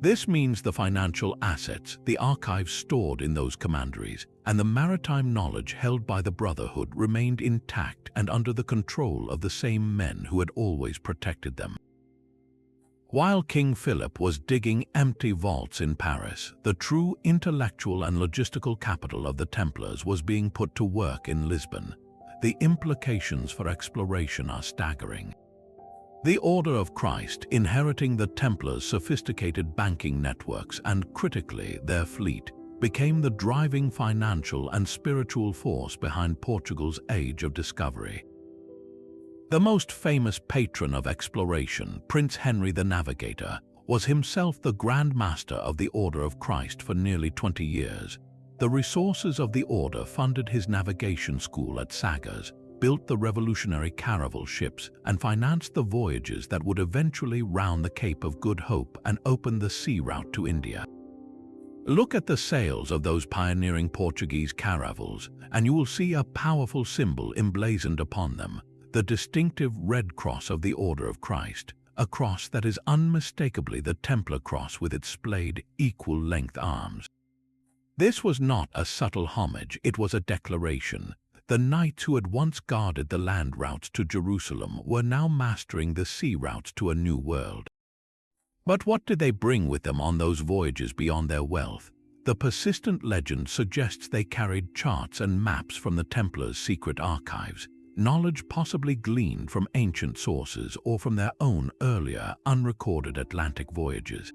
This means the financial assets, the archives stored in those commanderies, and the maritime knowledge held by the Brotherhood remained intact and under the control of the same men who had always protected them. While King Philip was digging empty vaults in Paris, the true intellectual and logistical capital of the Templars was being put to work in Lisbon. The implications for exploration are staggering. The Order of Christ, inheriting the Templars' sophisticated banking networks and, critically, their fleet, became the driving financial and spiritual force behind Portugal's age of discovery. The most famous patron of exploration, Prince Henry the Navigator, was himself the Grand Master of the Order of Christ for nearly 20 years. The resources of the Order funded his navigation school at Sagres, built the revolutionary caravel ships, and financed the voyages that would eventually round the Cape of Good Hope and open the sea route to India. Look at the sails of those pioneering Portuguese caravels, and you will see a powerful symbol emblazoned upon them, the distinctive red cross of the Order of Christ, a cross that is unmistakably the Templar cross with its splayed, equal-length arms. This was not a subtle homage, it was a declaration. The knights who had once guarded the land routes to Jerusalem were now mastering the sea routes to a new world. But what did they bring with them on those voyages beyond their wealth? The persistent legend suggests they carried charts and maps from the Templars' secret archives, knowledge possibly gleaned from ancient sources or from their own earlier, unrecorded Atlantic voyages.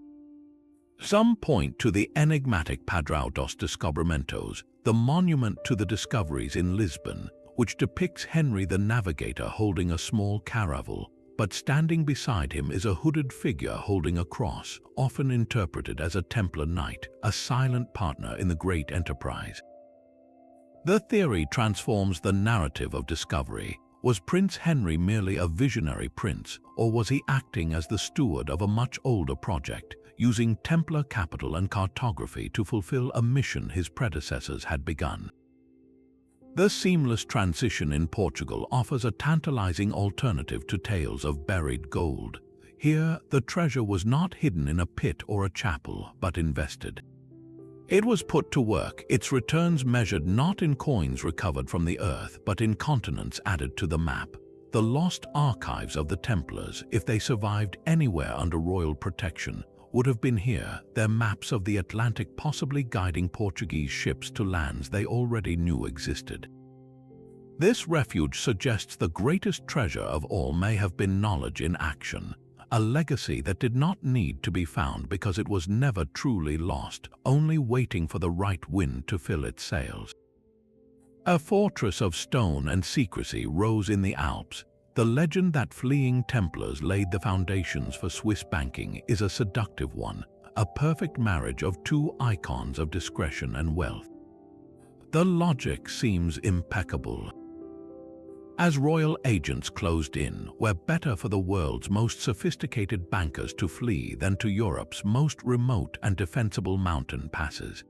Some point to the enigmatic Padrão dos Descobrimentos, the monument to the discoveries in Lisbon, which depicts Henry the Navigator holding a small caravel, but standing beside him is a hooded figure holding a cross, often interpreted as a Templar knight, a silent partner in the great enterprise. The theory transforms the narrative of discovery. Was Prince Henry merely a visionary prince, or was he acting as the steward of a much older project, using Templar capital and cartography to fulfill a mission his predecessors had begun? The seamless transition in Portugal offers a tantalizing alternative to tales of buried gold. Here, the treasure was not hidden in a pit or a chapel, but invested. It was put to work, its returns measured not in coins recovered from the earth, but in continents added to the map. The lost archives of the Templars, if they survived anywhere under royal protection, would have been here, their maps of the Atlantic possibly guiding Portuguese ships to lands they already knew existed. This refuge suggests the greatest treasure of all may have been knowledge in action, a legacy that did not need to be found because it was never truly lost, only waiting for the right wind to fill its sails. A fortress of stone and secrecy rose in the Alps. The legend that fleeing Templars laid the foundations for Swiss banking is a seductive one, a perfect marriage of two icons of discretion and wealth. The logic seems impeccable. As royal agents closed in, were better for the world's most sophisticated bankers to flee than to Europe's most remote and defensible mountain passes.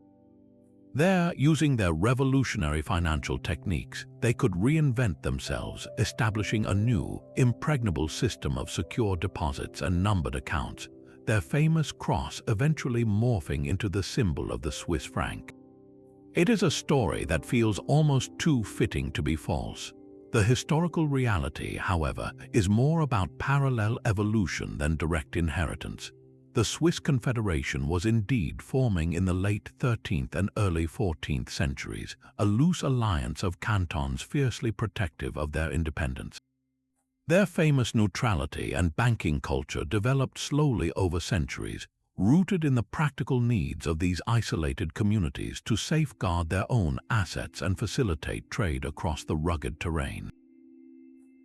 There, using their revolutionary financial techniques, they could reinvent themselves, establishing a new, impregnable system of secure deposits and numbered accounts, their famous cross eventually morphing into the symbol of the Swiss franc. It is a story that feels almost too fitting to be false. The historical reality, however, is more about parallel evolution than direct inheritance. The Swiss Confederation was indeed forming in the late 13th and early 14th centuries, a loose alliance of cantons fiercely protective of their independence. Their famous neutrality and banking culture developed slowly over centuries, rooted in the practical needs of these isolated communities to safeguard their own assets and facilitate trade across the rugged terrain.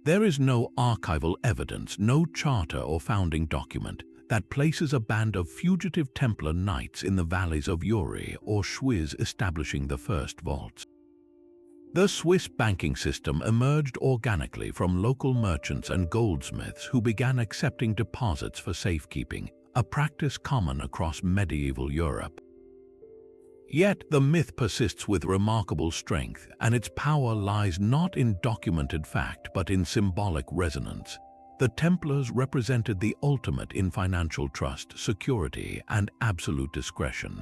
There is no archival evidence, no charter or founding document, that places a band of fugitive Templar knights in the valleys of Uri or Schwyz establishing the first vaults. The Swiss banking system emerged organically from local merchants and goldsmiths who began accepting deposits for safekeeping, a practice common across medieval Europe. Yet the myth persists with remarkable strength, and its power lies not in documented fact but in symbolic resonance. The Templars represented the ultimate in financial trust, security, and absolute discretion.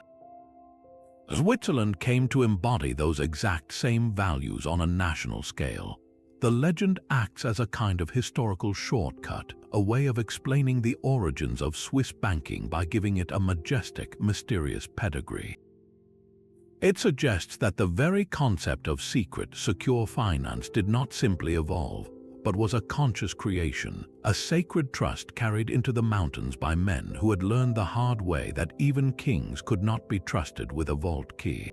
Switzerland came to embody those exact same values on a national scale. The legend acts as a kind of historical shortcut, a way of explaining the origins of Swiss banking by giving it a majestic, mysterious pedigree. It suggests that the very concept of secret, secure finance did not simply evolve, but was a conscious creation, a sacred trust carried into the mountains by men who had learned the hard way that even kings could not be trusted with a vault key.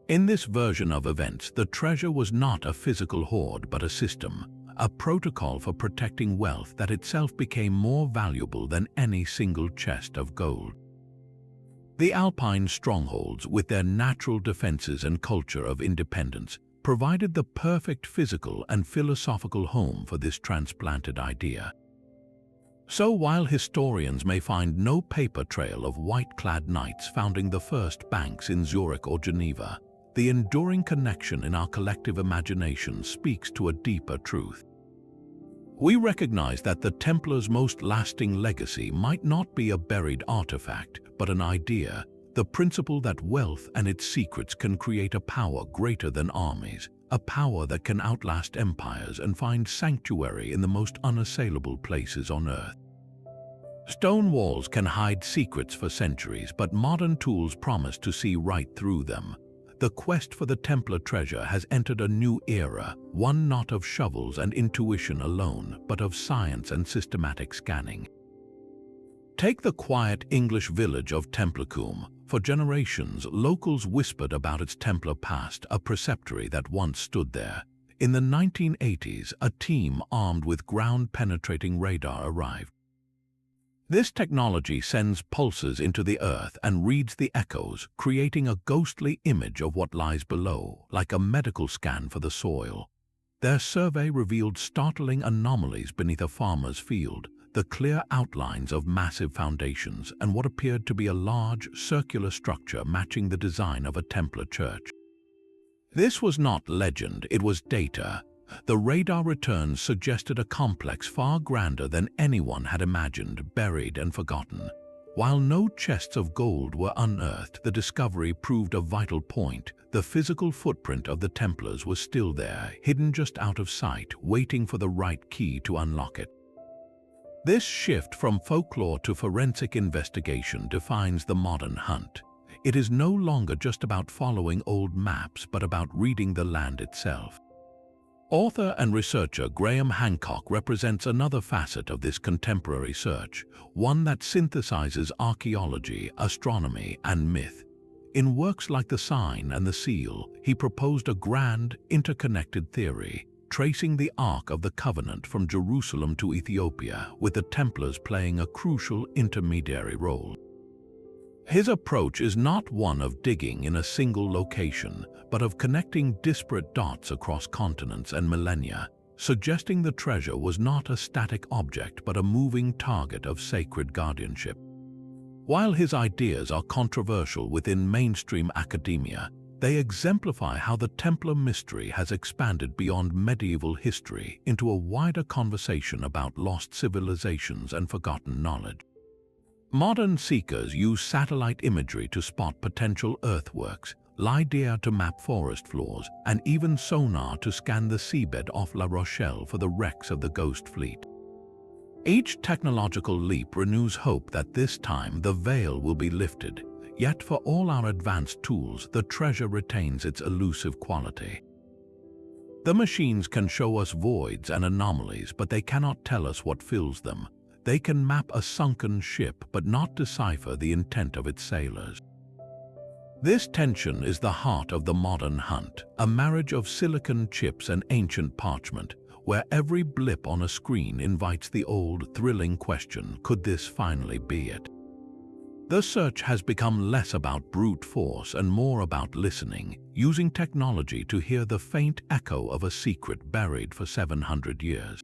In this version of events, the treasure was not a physical hoard but a system, a protocol for protecting wealth that itself became more valuable than any single chest of gold. The Alpine strongholds, with their natural defenses and culture of independence, provided the perfect physical and philosophical home for this transplanted idea. So while historians may find no paper trail of white-clad knights founding the first banks in Zurich or Geneva, the enduring connection in our collective imagination speaks to a deeper truth. We recognize that the Templars' most lasting legacy might not be a buried artifact, but an idea, the principle that wealth and its secrets can create a power greater than armies, a power that can outlast empires and find sanctuary in the most unassailable places on earth. Stone walls can hide secrets for centuries, but modern tools promise to see right through them. The quest for the Templar treasure has entered a new era, one not of shovels and intuition alone, but of science and systematic scanning. Take the quiet English village of Templarcombe. For generations, locals whispered about its Templar past, a preceptory that once stood there. In the 1980s, a team armed with ground-penetrating radar arrived. This technology sends pulses into the earth and reads the echoes, creating a ghostly image of what lies below, like a medical scan for the soil. Their survey revealed startling anomalies beneath a farmer's field, the clear outlines of massive foundations and what appeared to be a large, circular structure matching the design of a Templar church. This was not legend, it was data. The radar returns suggested a complex far grander than anyone had imagined, buried and forgotten. While no chests of gold were unearthed, the discovery proved a vital point. The physical footprint of the Templars was still there, hidden just out of sight, waiting for the right key to unlock it. This shift from folklore to forensic investigation defines the modern hunt. It is no longer just about following old maps, but about reading the land itself. Author and researcher Graham Hancock represents another facet of this contemporary search, one that synthesizes archaeology, astronomy, and myth. In works like The Sign and the Seal, he proposed a grand, interconnected theory, tracing the Ark of the Covenant from Jerusalem to Ethiopia, with the Templars playing a crucial intermediary role. His approach is not one of digging in a single location, but of connecting disparate dots across continents and millennia, suggesting the treasure was not a static object but a moving target of sacred guardianship. While his ideas are controversial within mainstream academia, they exemplify how the Templar mystery has expanded beyond medieval history into a wider conversation about lost civilizations and forgotten knowledge. Modern seekers use satellite imagery to spot potential earthworks, LiDAR to map forest floors, and even sonar to scan the seabed off La Rochelle for the wrecks of the Ghost Fleet. Each technological leap renews hope that this time the veil will be lifted, yet for all our advanced tools, the treasure retains its elusive quality. The machines can show us voids and anomalies, but they cannot tell us what fills them. They can map a sunken ship but not decipher the intent of its sailors. This tension is the heart of the modern hunt, a marriage of silicon chips and ancient parchment, where every blip on a screen invites the old, thrilling question, could this finally be it? The search has become less about brute force and more about listening, using technology to hear the faint echo of a secret buried for 700 years.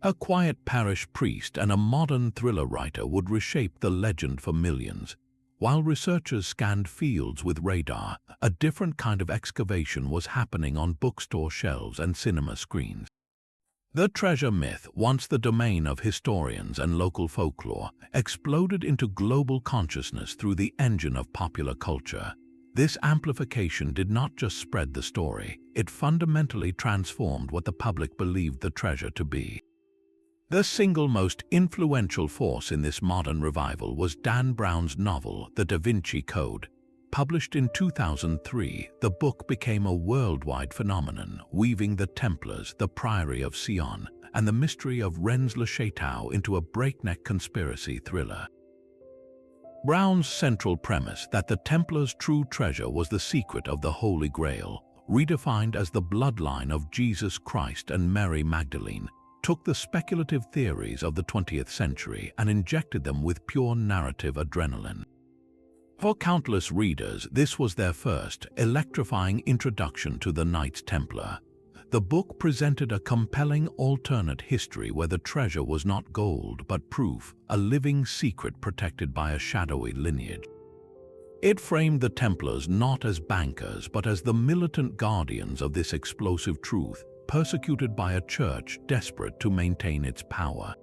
A quiet parish priest and a modern thriller writer would reshape the legend for millions. While researchers scanned fields with radar, a different kind of excavation was happening on bookstore shelves and cinema screens. The treasure myth, once the domain of historians and local folklore, exploded into global consciousness through the engine of popular culture. This amplification did not just spread the story, it fundamentally transformed what the public believed the treasure to be. The single most influential force in this modern revival was Dan Brown's novel, The Da Vinci Code. Published in 2003, the book became a worldwide phenomenon, weaving the Templars, the Priory of Sion, and the mystery of Rennes-le-Château into a breakneck conspiracy thriller. Brown's central premise that the Templars' true treasure was the secret of the Holy Grail, redefined as the bloodline of Jesus Christ and Mary Magdalene, took the speculative theories of the 20th century and injected them with pure narrative adrenaline. For countless readers, this was their first, electrifying introduction to the Knights Templar. The book presented a compelling alternate history where the treasure was not gold but proof, a living secret protected by a shadowy lineage. It framed the Templars not as bankers but as the militant guardians of this explosive truth, persecuted by a church desperate to maintain its power.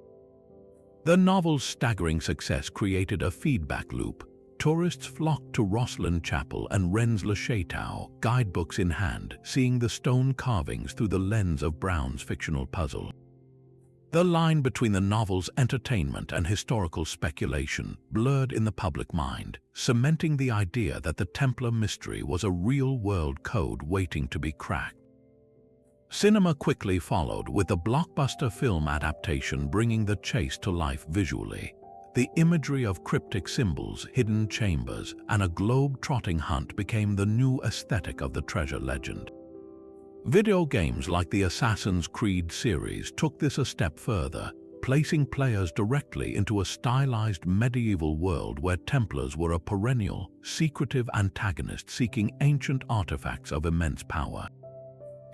The novel's staggering success created a feedback loop. Tourists flocked to Rosslyn Chapel and Rennes-le-Château, guidebooks in hand, seeing the stone carvings through the lens of Brown's fictional puzzle. The line between the novel's entertainment and historical speculation blurred in the public mind, cementing the idea that the Templar mystery was a real-world code waiting to be cracked. Cinema quickly followed, with the blockbuster film adaptation bringing the chase to life visually. The imagery of cryptic symbols, hidden chambers, and a globe-trotting hunt became the new aesthetic of the treasure legend. Video games like the Assassin's Creed series took this a step further, placing players directly into a stylized medieval world where Templars were a perennial, secretive antagonist seeking ancient artifacts of immense power.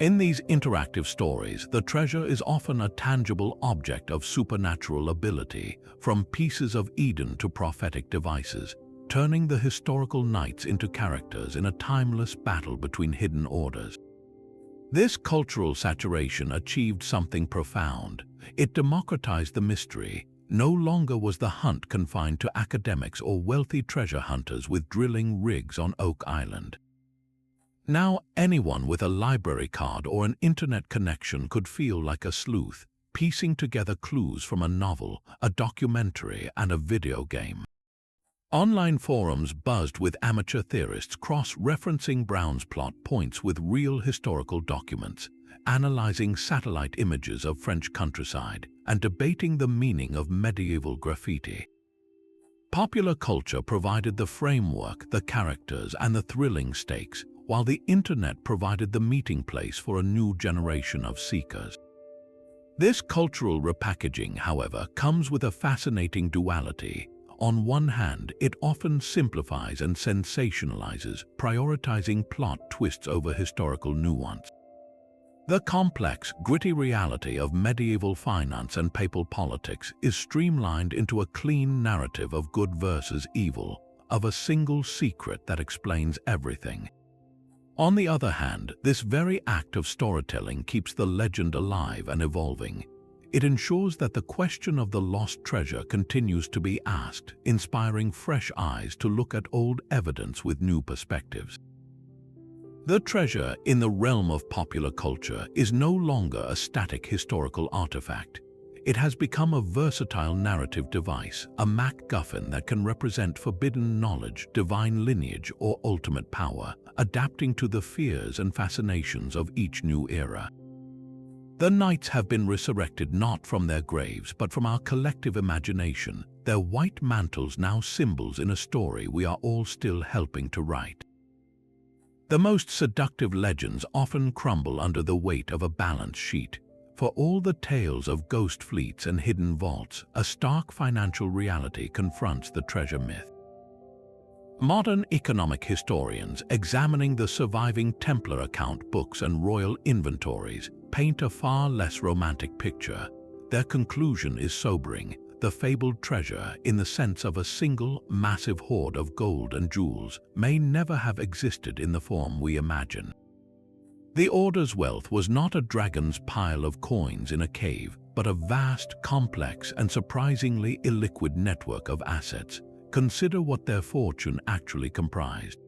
In these interactive stories, the treasure is often a tangible object of supernatural ability, from pieces of Eden to prophetic devices, turning the historical knights into characters in a timeless battle between hidden orders. This cultural saturation achieved something profound. It democratized the mystery. No longer was the hunt confined to academics or wealthy treasure hunters with drilling rigs on Oak Island. Now, anyone with a library card or an internet connection could feel like a sleuth, piecing together clues from a novel, a documentary, and a video game. Online forums buzzed with amateur theorists cross-referencing Brown's plot points with real historical documents, analyzing satellite images of French countryside, and debating the meaning of medieval graffiti. Popular culture provided the framework, the characters, and the thrilling stakes, while the internet provided the meeting place for a new generation of seekers. This cultural repackaging, however, comes with a fascinating duality. On one hand, it often simplifies and sensationalizes, prioritizing plot twists over historical nuance. The complex, gritty reality of medieval finance and papal politics is streamlined into a clean narrative of good versus evil, of a single secret that explains everything. On the other hand, this very act of storytelling keeps the legend alive and evolving. It ensures that the question of the lost treasure continues to be asked, inspiring fresh eyes to look at old evidence with new perspectives. The treasure in the realm of popular culture is no longer a static historical artifact. It has become a versatile narrative device, a MacGuffin that can represent forbidden knowledge, divine lineage, or ultimate power, adapting to the fears and fascinations of each new era. The knights have been resurrected not from their graves, but from our collective imagination, their white mantles now symbols in a story we are all still helping to write. The most seductive legends often crumble under the weight of a balance sheet. For all the tales of ghost fleets and hidden vaults, a stark financial reality confronts the treasure myth. Modern economic historians examining the surviving Templar account books and royal inventories paint a far less romantic picture. Their conclusion is sobering. The fabled treasure, in the sense of a single, massive hoard of gold and jewels, may never have existed in the form we imagine. The Order's wealth was not a dragon's pile of coins in a cave, but a vast, complex, and surprisingly illiquid network of assets. Consider what their fortune actually comprised.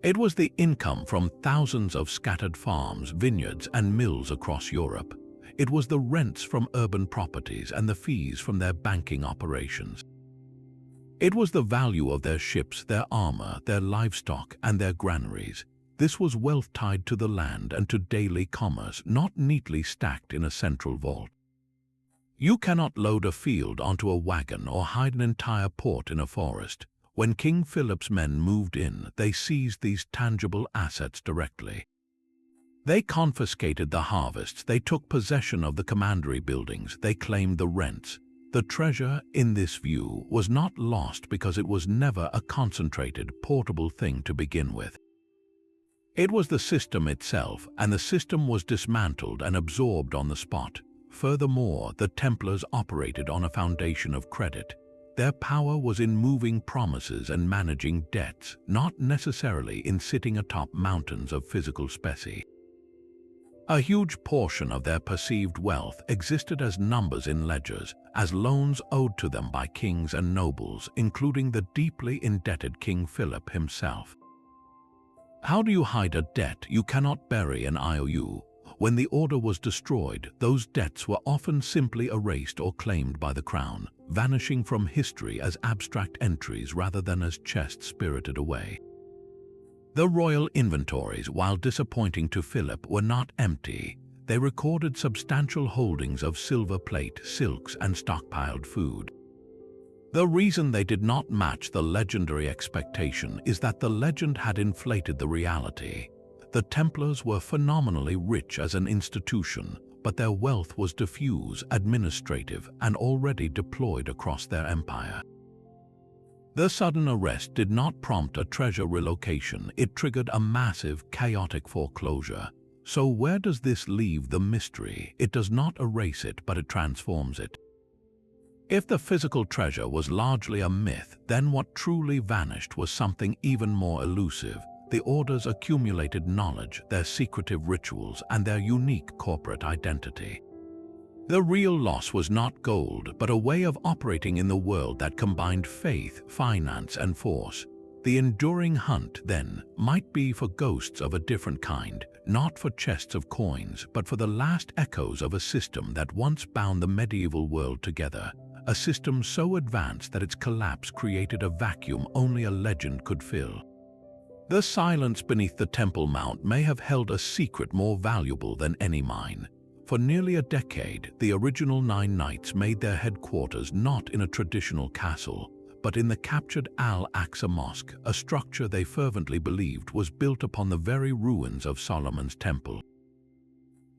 It was the income from thousands of scattered farms, vineyards, and mills across Europe. It was the rents from urban properties and the fees from their banking operations. It was the value of their ships, their armor, their livestock, and their granaries. This was wealth tied to the land and to daily commerce, not neatly stacked in a central vault. You cannot load a field onto a wagon or hide an entire port in a forest. When King Philip's men moved in, they seized these tangible assets directly. They confiscated the harvests, they took possession of the commandery buildings, they claimed the rents. The treasure, in this view, was not lost because it was never a concentrated, portable thing to begin with. It was the system itself, and the system was dismantled and absorbed on the spot. Furthermore, the Templars operated on a foundation of credit. Their power was in moving promises and managing debts, not necessarily in sitting atop mountains of physical specie. A huge portion of their perceived wealth existed as numbers in ledgers, as loans owed to them by kings and nobles, including the deeply indebted King Philip himself. How do you hide a debt you cannot bury an IOU? When the Order was destroyed, those debts were often simply erased or claimed by the crown, vanishing from history as abstract entries rather than as chests spirited away. The royal inventories, while disappointing to Philip, were not empty. They recorded substantial holdings of silver plate, silks, and stockpiled food. The reason they did not match the legendary expectation is that the legend had inflated the reality. The Templars were phenomenally rich as an institution, but their wealth was diffuse, administrative, and already deployed across their empire. The sudden arrest did not prompt a treasure relocation, it triggered a massive, chaotic foreclosure. So where does this leave the mystery? It does not erase it, but it transforms it. If the physical treasure was largely a myth, then what truly vanished was something even more elusive: the Order's accumulated knowledge, their secretive rituals, and their unique corporate identity. The real loss was not gold, but a way of operating in the world that combined faith, finance, and force. The enduring hunt, then, might be for ghosts of a different kind, not for chests of coins, but for the last echoes of a system that once bound the medieval world together. A system so advanced that its collapse created a vacuum only a legend could fill. The silence beneath the Temple Mount may have held a secret more valuable than any mine. For nearly a decade, the original 9 Knights made their headquarters not in a traditional castle, but in the captured Al-Aqsa Mosque, a structure they fervently believed was built upon the very ruins of Solomon's Temple.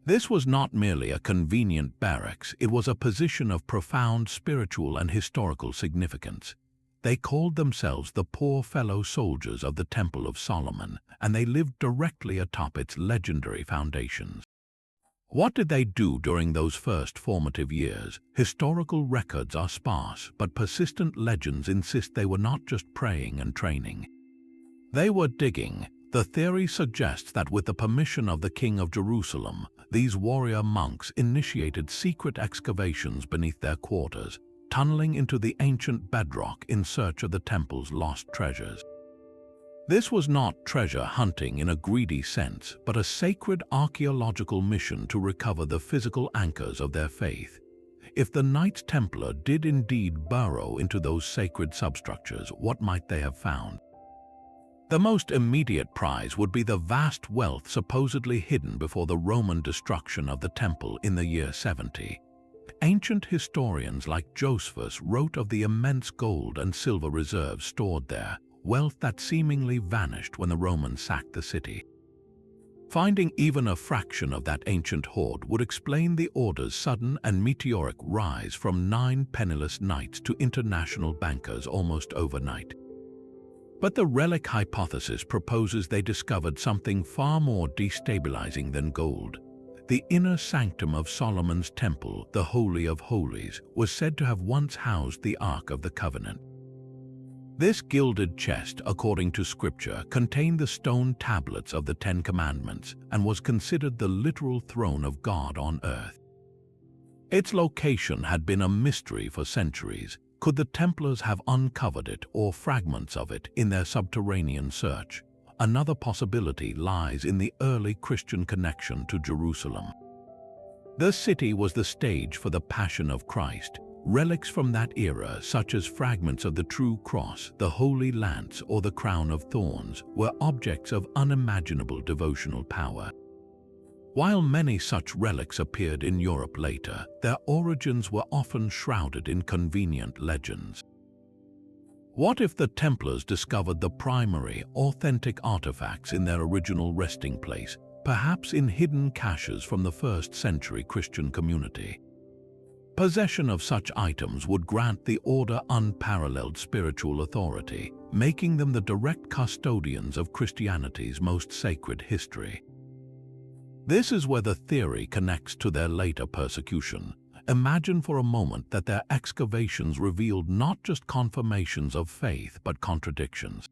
This was not merely a convenient barracks, it was a position of profound spiritual and historical significance. They called themselves the poor fellow soldiers of the Temple of Solomon, and they lived directly atop its legendary foundations. What did they do during those first formative years? Historical records are sparse, but persistent legends insist they were not just praying and training. They were digging. The theory suggests that with the permission of the King of Jerusalem, these warrior monks initiated secret excavations beneath their quarters, tunneling into the ancient bedrock in search of the temple's lost treasures. This was not treasure hunting in a greedy sense, but a sacred archaeological mission to recover the physical anchors of their faith. If the Knights Templar did indeed burrow into those sacred substructures, what might they have found? The most immediate prize would be the vast wealth supposedly hidden before the Roman destruction of the temple in the year 70. Ancient historians like Josephus wrote of the immense gold and silver reserves stored there, wealth that seemingly vanished when the Romans sacked the city. Finding even a fraction of that ancient hoard would explain the order's sudden and meteoric rise from 9 penniless knights to international bankers almost overnight. But the relic hypothesis proposes they discovered something far more destabilizing than gold. The inner sanctum of Solomon's temple, the Holy of Holies, was said to have once housed the Ark of the Covenant. This gilded chest, according to scripture, contained the stone tablets of the 10 Commandments and was considered the literal throne of God on earth. Its location had been a mystery for centuries. Could the Templars have uncovered it or fragments of it in their subterranean search? Another possibility lies in the early Christian connection to Jerusalem. The city was the stage for the Passion of Christ. Relics from that era, such as fragments of the true cross, the holy lance, or the crown of thorns, were objects of unimaginable devotional power. While many such relics appeared in Europe later, their origins were often shrouded in convenient legends. What if the Templars discovered the primary, authentic artifacts in their original resting place, perhaps in hidden caches from the first-century Christian community? Possession of such items would grant the order unparalleled spiritual authority, making them the direct custodians of Christianity's most sacred history. This is where the theory connects to their later persecution. Imagine for a moment that their excavations revealed not just confirmations of faith but contradictions.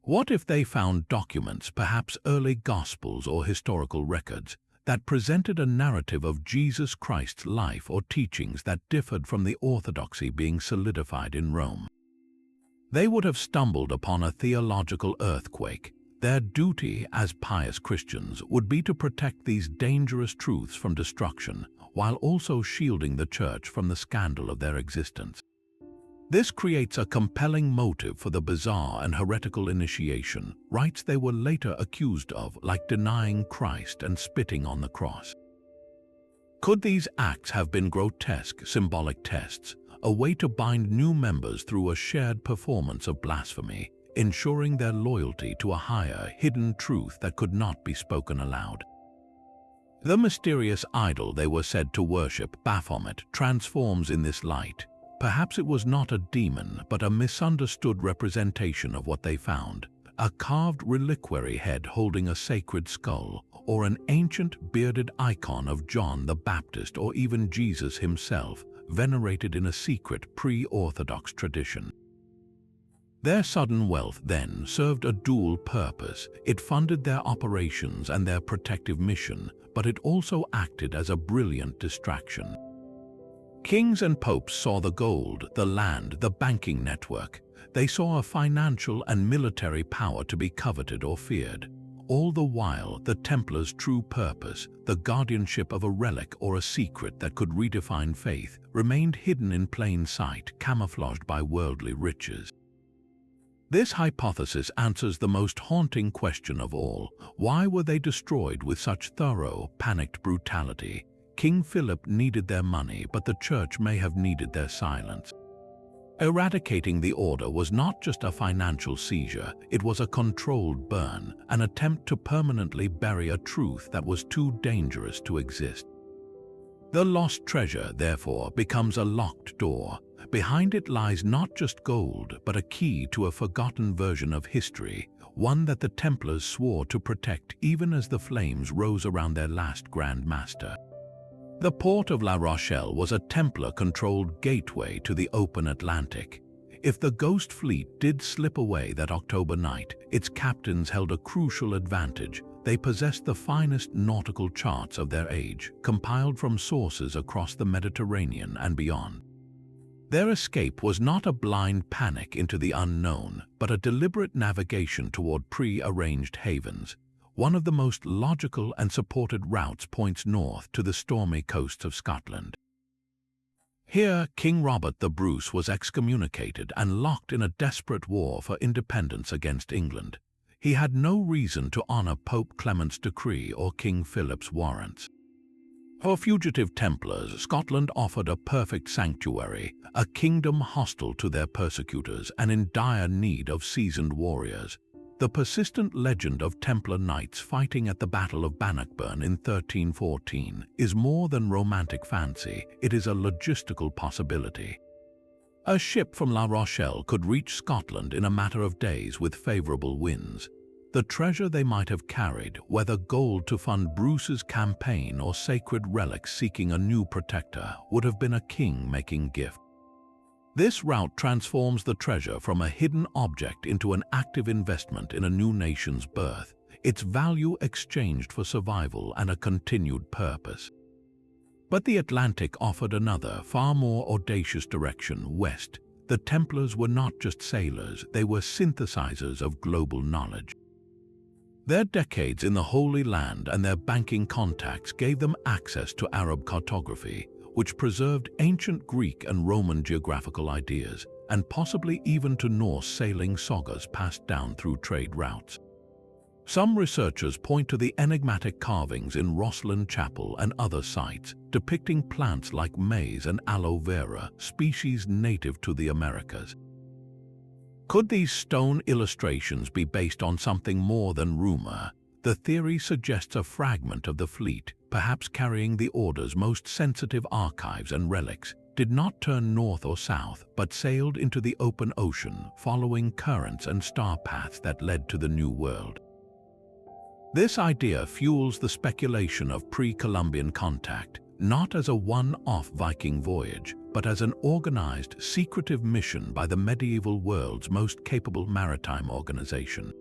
What if they found documents, perhaps early Gospels or historical records, that presented a narrative of Jesus Christ's life or teachings that differed from the orthodoxy being solidified in Rome? They would have stumbled upon a theological earthquake. Their duty as pious Christians would be to protect these dangerous truths from destruction, while also shielding the Church from the scandal of their existence. This creates a compelling motive for the bizarre and heretical initiation, rites they were later accused of, like denying Christ and spitting on the cross. Could these acts have been grotesque, symbolic tests, a way to bind new members through a shared performance of blasphemy, ensuring their loyalty to a higher, hidden truth that could not be spoken aloud? The mysterious idol they were said to worship, Baphomet, transforms in this light. Perhaps it was not a demon, but a misunderstood representation of what they found, a carved reliquary head holding a sacred skull, or an ancient bearded icon of John the Baptist or even Jesus himself, venerated in a secret pre-Orthodox tradition. Their sudden wealth then served a dual purpose. It funded their operations and their protective mission, but it also acted as a brilliant distraction. Kings and popes saw the gold, the land, the banking network. They saw a financial and military power to be coveted or feared. All the while, the Templars' true purpose, the guardianship of a relic or a secret that could redefine faith, remained hidden in plain sight, camouflaged by worldly riches. This hypothesis answers the most haunting question of all. Why were they destroyed with such thorough, panicked brutality? King Philip needed their money, but the Church may have needed their silence. Eradicating the order was not just a financial seizure, it was a controlled burn, an attempt to permanently bury a truth that was too dangerous to exist. The lost treasure, therefore, becomes a locked door. Behind it lies not just gold, but a key to a forgotten version of history, one that the Templars swore to protect even as the flames rose around their last Grand Master. The port of La Rochelle was a Templar-controlled gateway to the open Atlantic. If the Ghost Fleet did slip away that October night, its captains held a crucial advantage. They possessed the finest nautical charts of their age, compiled from sources across the Mediterranean and beyond. Their escape was not a blind panic into the unknown, but a deliberate navigation toward pre-arranged havens. One of the most logical and supported routes points north to the stormy coasts of Scotland. Here, King Robert the Bruce was excommunicated and locked in a desperate war for independence against England. He had no reason to honor Pope Clement's decree or King Philip's warrants. For fugitive Templars, Scotland offered a perfect sanctuary, a kingdom hostile to their persecutors and in dire need of seasoned warriors. The persistent legend of Templar knights fighting at the Battle of Bannockburn in 1314 is more than romantic fancy, it is a logistical possibility. A ship from La Rochelle could reach Scotland in a matter of days with favorable winds. The treasure they might have carried, whether gold to fund Bruce's campaign or sacred relics seeking a new protector, would have been a king-making gift. This route transforms the treasure from a hidden object into an active investment in a new nation's birth, its value exchanged for survival and a continued purpose. But the Atlantic offered another, far more audacious direction west. The Templars were not just sailors, they were synthesizers of global knowledge. Their decades in the Holy Land and their banking contacts gave them access to Arab cartography, which preserved ancient Greek and Roman geographical ideas, and possibly even to Norse sailing sagas passed down through trade routes. Some researchers point to the enigmatic carvings in Rosslyn Chapel and other sites, depicting plants like maize and aloe vera, species native to the Americas. Could these stone illustrations be based on something more than rumor? The theory suggests a fragment of the fleet, perhaps carrying the Order's most sensitive archives and relics, did not turn north or south, but sailed into the open ocean, following currents and star paths that led to the New World. This idea fuels the speculation of pre-Columbian contact, not as a one-off Viking voyage, but as an organized, secretive mission by the medieval world's most capable maritime organization.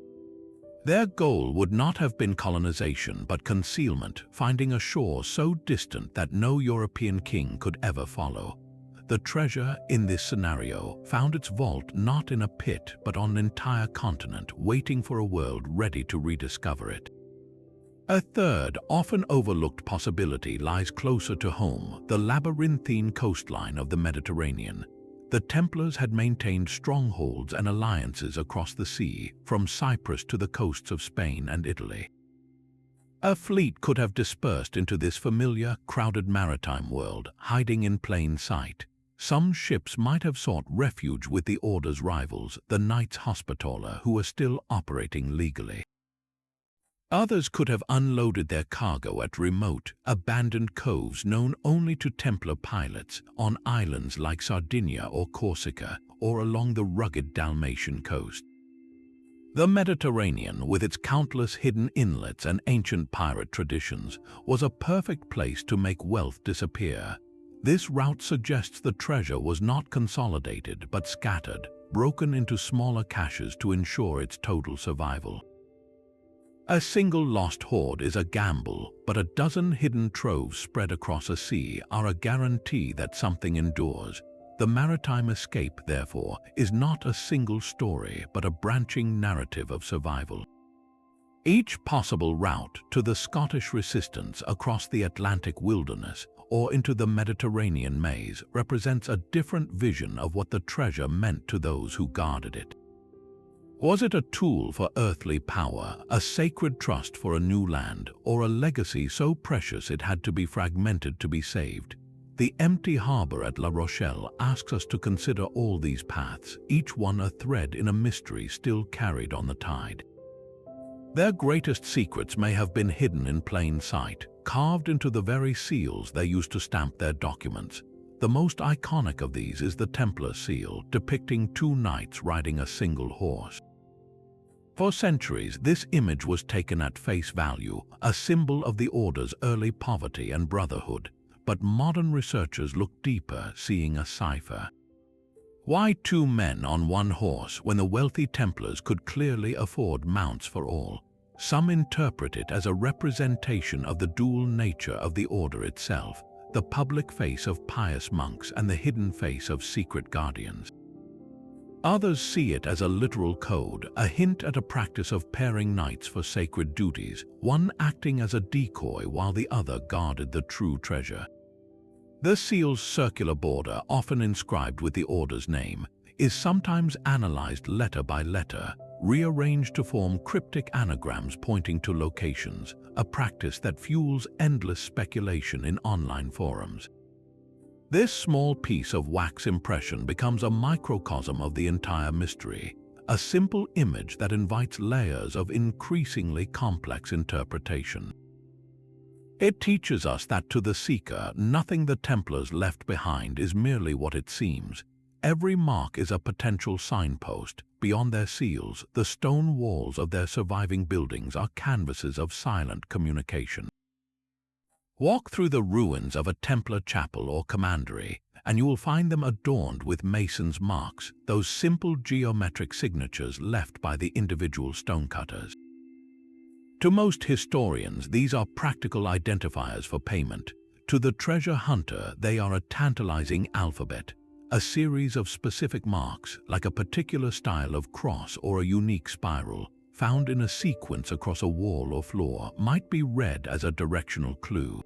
Their goal would not have been colonization, but concealment, finding a shore so distant that no European king could ever follow. The treasure, in this scenario, found its vault not in a pit, but on an entire continent, waiting for a world ready to rediscover it. A third, often overlooked possibility lies closer to home, the labyrinthine coastline of the Mediterranean. The Templars had maintained strongholds and alliances across the sea, from Cyprus to the coasts of Spain and Italy. A fleet could have dispersed into this familiar, crowded maritime world, hiding in plain sight. Some ships might have sought refuge with the Order's rivals, the Knights Hospitaller, who were still operating legally. Others could have unloaded their cargo at remote, abandoned coves known only to Templar pilots, on islands like Sardinia or Corsica, or along the rugged Dalmatian coast. The Mediterranean, with its countless hidden inlets and ancient pirate traditions, was a perfect place to make wealth disappear. This route suggests the treasure was not consolidated but scattered, broken into smaller caches to ensure its total survival. A single lost hoard is a gamble, but a dozen hidden troves spread across a sea are a guarantee that something endures. The maritime escape, therefore, is not a single story, but a branching narrative of survival. Each possible route to the Scottish resistance across the Atlantic wilderness or into the Mediterranean maze represents a different vision of what the treasure meant to those who guarded it. Was it a tool for earthly power, a sacred trust for a new land, or a legacy so precious it had to be fragmented to be saved? The empty harbor at La Rochelle asks us to consider all these paths, each one a thread in a mystery still carried on the tide. Their greatest secrets may have been hidden in plain sight, carved into the very seals they used to stamp their documents. The most iconic of these is the Templar seal, depicting two knights riding a single horse. For centuries, this image was taken at face value, a symbol of the Order's early poverty and brotherhood, but modern researchers look deeper, seeing a cipher. Why two men on one horse when the wealthy Templars could clearly afford mounts for all? Some interpret it as a representation of the dual nature of the Order itself, the public face of pious monks and the hidden face of secret guardians. Others see it as a literal code, a hint at a practice of pairing knights for sacred duties, one acting as a decoy while the other guarded the true treasure. The seal's circular border, often inscribed with the Order's name, is sometimes analyzed letter by letter, rearranged to form cryptic anagrams pointing to locations, a practice that fuels endless speculation in online forums. This small piece of wax impression becomes a microcosm of the entire mystery, a simple image that invites layers of increasingly complex interpretation. It teaches us that to the seeker, nothing the Templars left behind is merely what it seems. Every mark is a potential signpost. Beyond their seals, the stone walls of their surviving buildings are canvases of silent communication. Walk through the ruins of a Templar chapel or commandery, and you will find them adorned with masons' marks, those simple geometric signatures left by the individual stonecutters. To most historians, these are practical identifiers for payment. To the treasure hunter, they are a tantalizing alphabet, a series of specific marks, like a particular style of cross or a unique spiral, found in a sequence across a wall or floor, might be read as a directional clue.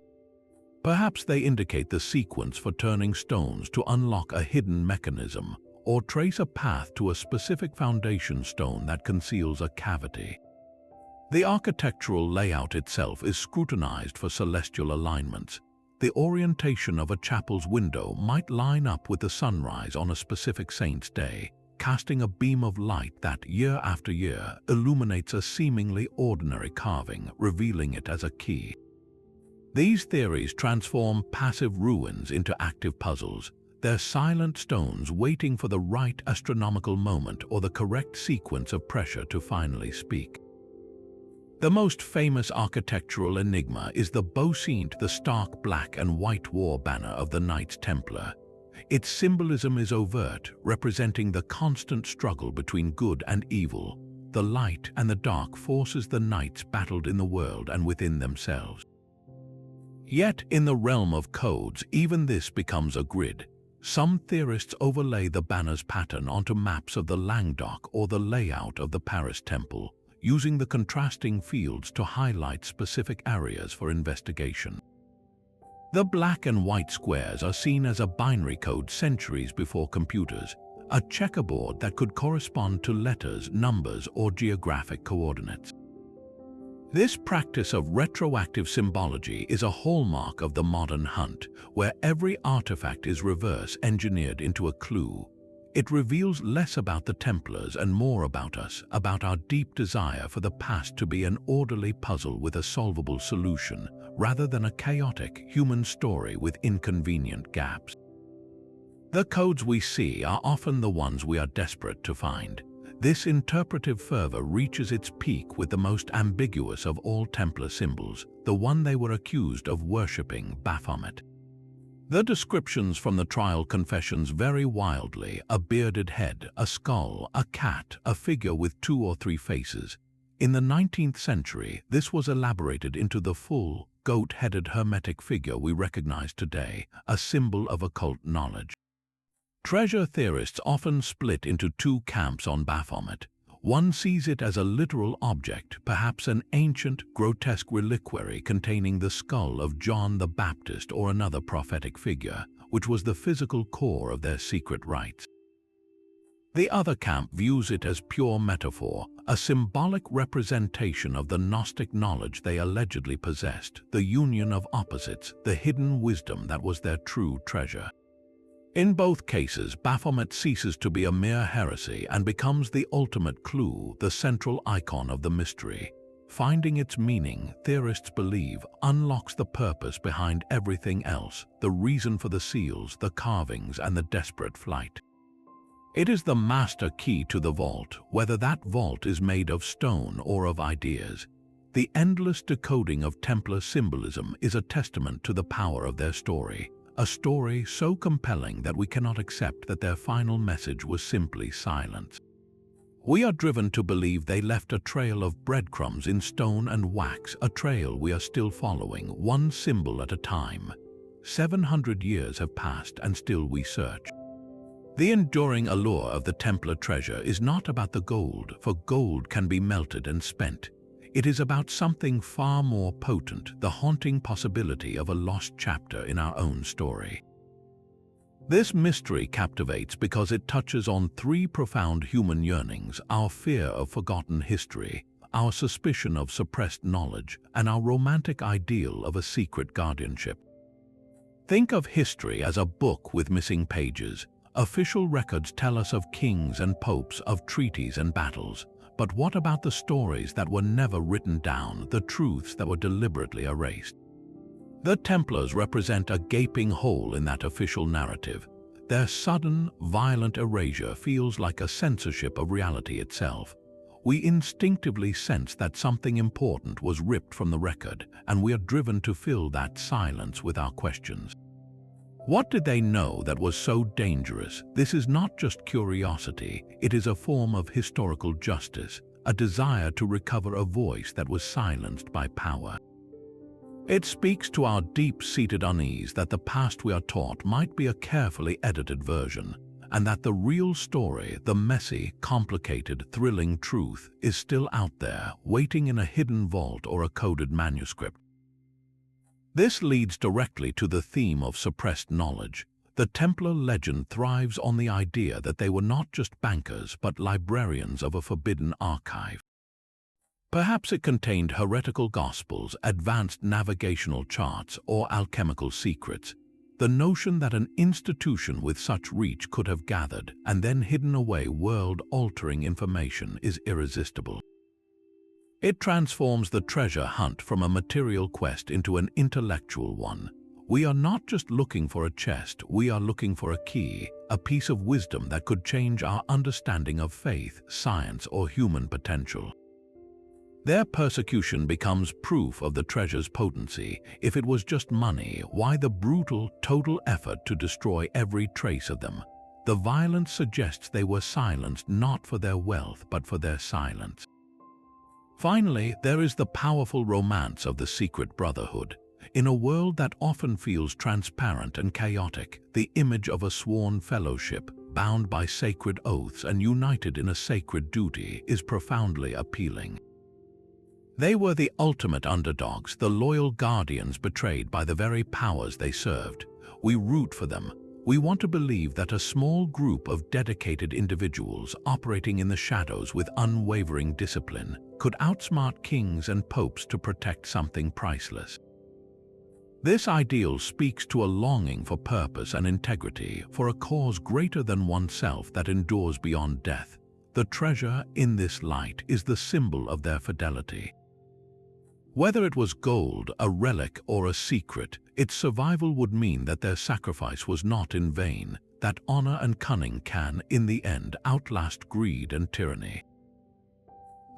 Perhaps they indicate the sequence for turning stones to unlock a hidden mechanism, or trace a path to a specific foundation stone that conceals a cavity. The architectural layout itself is scrutinized for celestial alignments. The orientation of a chapel's window might line up with the sunrise on a specific saint's day, casting a beam of light that, year after year, illuminates a seemingly ordinary carving, revealing it as a key. These theories transform passive ruins into active puzzles, their silent stones waiting for the right astronomical moment or the correct sequence of pressure to finally speak. The most famous architectural enigma is the bocente, the stark black and white war banner of the Knights Templar. Its symbolism is overt, representing the constant struggle between good and evil, the light and the dark forces the knights battled in the world and within themselves. Yet, in the realm of codes, even this becomes a grid. Some theorists overlay the banner's pattern onto maps of the Languedoc or the layout of the Paris Temple, using the contrasting fields to highlight specific areas for investigation. The black and white squares are seen as a binary code centuries before computers, a checkerboard that could correspond to letters, numbers, or geographic coordinates. This practice of retroactive symbology is a hallmark of the modern hunt, where every artifact is reverse engineered into a clue. It reveals less about the Templars and more about us, about our deep desire for the past to be an orderly puzzle with a solvable solution, rather than a chaotic human story with inconvenient gaps. The codes we see are often the ones we are desperate to find. This interpretive fervor reaches its peak with the most ambiguous of all Templar symbols, the one they were accused of worshipping, Baphomet. The descriptions from the trial confessions vary wildly: a bearded head, a skull, a cat, a figure with 2 or 3 faces. In the 19th century, this was elaborated into the full, goat-headed hermetic figure we recognize today, a symbol of occult knowledge. Treasure theorists often split into 2 camps on Baphomet. One sees it as a literal object, perhaps an ancient, grotesque reliquary containing the skull of John the Baptist or another prophetic figure, which was the physical core of their secret rites. The other camp views it as pure metaphor, a symbolic representation of the Gnostic knowledge they allegedly possessed, the union of opposites, the hidden wisdom that was their true treasure. In both cases, Baphomet ceases to be a mere heresy and becomes the ultimate clue, the central icon of the mystery. Finding its meaning, theorists believe, unlocks the purpose behind everything else, the reason for the seals, the carvings, and the desperate flight. It is the master key to the vault, whether that vault is made of stone or of ideas. The endless decoding of Templar symbolism is a testament to the power of their story. A story so compelling that we cannot accept that their final message was simply silence. We are driven to believe they left a trail of breadcrumbs in stone and wax, a trail we are still following, one symbol at a time. 700 years have passed and still we search. The enduring allure of the Templar treasure is not about the gold, for gold can be melted and spent. It is about something far more potent, the haunting possibility of a lost chapter in our own story. This mystery captivates because it touches on 3 profound human yearnings: our fear of forgotten history, our suspicion of suppressed knowledge, and our romantic ideal of a secret guardianship. Think of history as a book with missing pages, Official records tell us of kings and popes, of treaties and battles. But what about the stories that were never written down, the truths that were deliberately erased? The Templars represent a gaping hole in that official narrative. Their sudden, violent erasure feels like a censorship of reality itself. We instinctively sense that something important was ripped from the record, and we are driven to fill that silence with our questions. What did they know that was so dangerous? This is not just curiosity, it is a form of historical justice, a desire to recover a voice that was silenced by power. It speaks to our deep-seated unease that the past we are taught might be a carefully edited version, and that the real story, the messy, complicated, thrilling truth, is still out there, waiting in a hidden vault or a coded manuscript. This leads directly to the theme of suppressed knowledge. The Templar legend thrives on the idea that they were not just bankers but librarians of a forbidden archive. Perhaps it contained heretical gospels, advanced navigational charts, or alchemical secrets. The notion that an institution with such reach could have gathered and then hidden away world-altering information is irresistible. It transforms the treasure hunt from a material quest into an intellectual one. We are not just looking for a chest, we are looking for a key, a piece of wisdom that could change our understanding of faith, science, or human potential. Their persecution becomes proof of the treasure's potency. If it was just money, why the brutal, total effort to destroy every trace of them? The violence suggests they were silenced not for their wealth but for their silence. Finally, there is the powerful romance of the secret brotherhood. In a world that often feels transparent and chaotic, the image of a sworn fellowship, bound by sacred oaths and united in a sacred duty, is profoundly appealing. They were the ultimate underdogs, the loyal guardians betrayed by the very powers they served. We root for them. We want to believe that a small group of dedicated individuals operating in the shadows with unwavering discipline could outsmart kings and popes to protect something priceless. This ideal speaks to a longing for purpose and integrity, for a cause greater than oneself that endures beyond death. The treasure in this light is the symbol of their fidelity. Whether it was gold, a relic, or a secret, its survival would mean that their sacrifice was not in vain, that honor and cunning can, in the end, outlast greed and tyranny.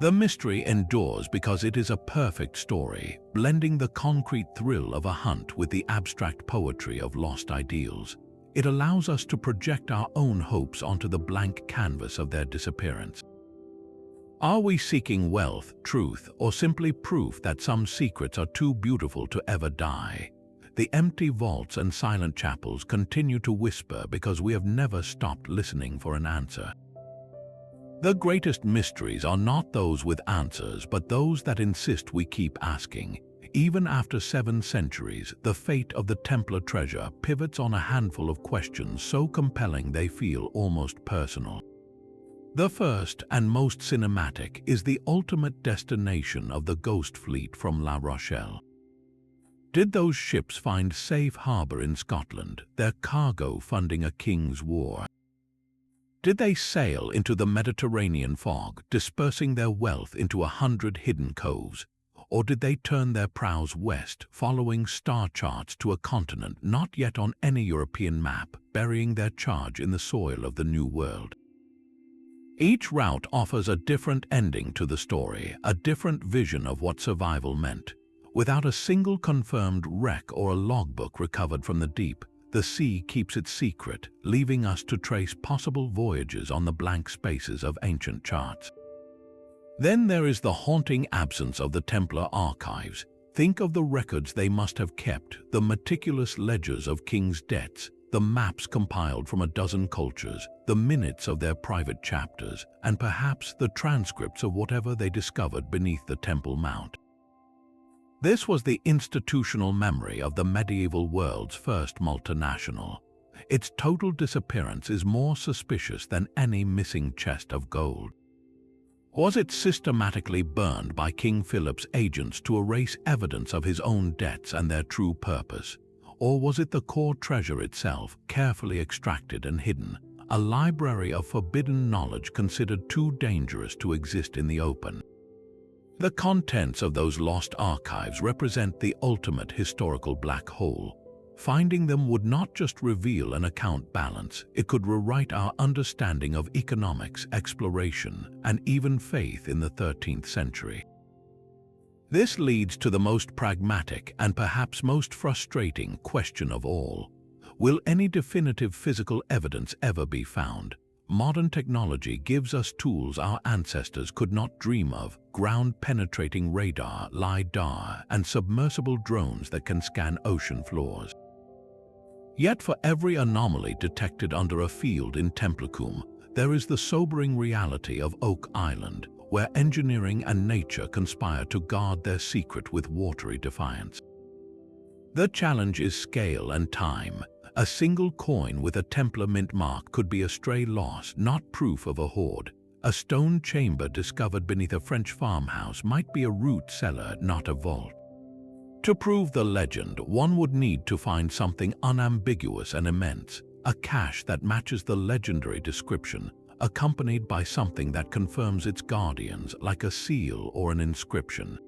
The mystery endures because it is a perfect story, blending the concrete thrill of a hunt with the abstract poetry of lost ideals. It allows us to project our own hopes onto the blank canvas of their disappearance. Are we seeking wealth, truth, or simply proof that some secrets are too beautiful to ever die? The empty vaults and silent chapels continue to whisper because we have never stopped listening for an answer. The greatest mysteries are not those with answers, but those that insist we keep asking. Even after 7 centuries, the fate of the Templar treasure pivots on a handful of questions so compelling they feel almost personal. The first and most cinematic is the ultimate destination of the ghost fleet from La Rochelle. Did those ships find safe harbor in Scotland, their cargo funding a king's war? Did they sail into the Mediterranean fog, dispersing their wealth into 100 hidden coves? Or did they turn their prows west, following star charts to a continent not yet on any European map, burying their charge in the soil of the New World? Each route offers a different ending to the story, a different vision of what survival meant. Without a single confirmed wreck or a logbook recovered from the deep, the sea keeps its secret, leaving us to trace possible voyages on the blank spaces of ancient charts. Then there is the haunting absence of the Templar archives. Think of the records they must have kept, the meticulous ledgers of kings' debts, the maps compiled from a dozen cultures, the minutes of their private chapters, and perhaps the transcripts of whatever they discovered beneath the Temple Mount. This was the institutional memory of the medieval world's first multinational. Its total disappearance is more suspicious than any missing chest of gold. Was it systematically burned by King Philip's agents to erase evidence of his own debts and their true purpose? Or was it the core treasure itself, carefully extracted and hidden, a library of forbidden knowledge considered too dangerous to exist in the open? The contents of those lost archives represent the ultimate historical black hole. Finding them would not just reveal an account balance, it could rewrite our understanding of economics, exploration, and even faith in the 13th century. This leads to the most pragmatic and perhaps most frustrating question of all. Will any definitive physical evidence ever be found? Modern technology gives us tools our ancestors could not dream of: ground-penetrating radar, LiDAR, and submersible drones that can scan ocean floors. Yet for every anomaly detected under a field in Templar, there is the sobering reality of Oak Island, where engineering and nature conspire to guard their secret with watery defiance. The challenge is scale and time. A single coin with a Templar mint mark could be a stray loss, not proof of a hoard. A stone chamber discovered beneath a French farmhouse might be a root cellar, not a vault. To prove the legend, one would need to find something unambiguous and immense, a cache that matches the legendary description, accompanied by something that confirms its guardians, like a seal or an inscription.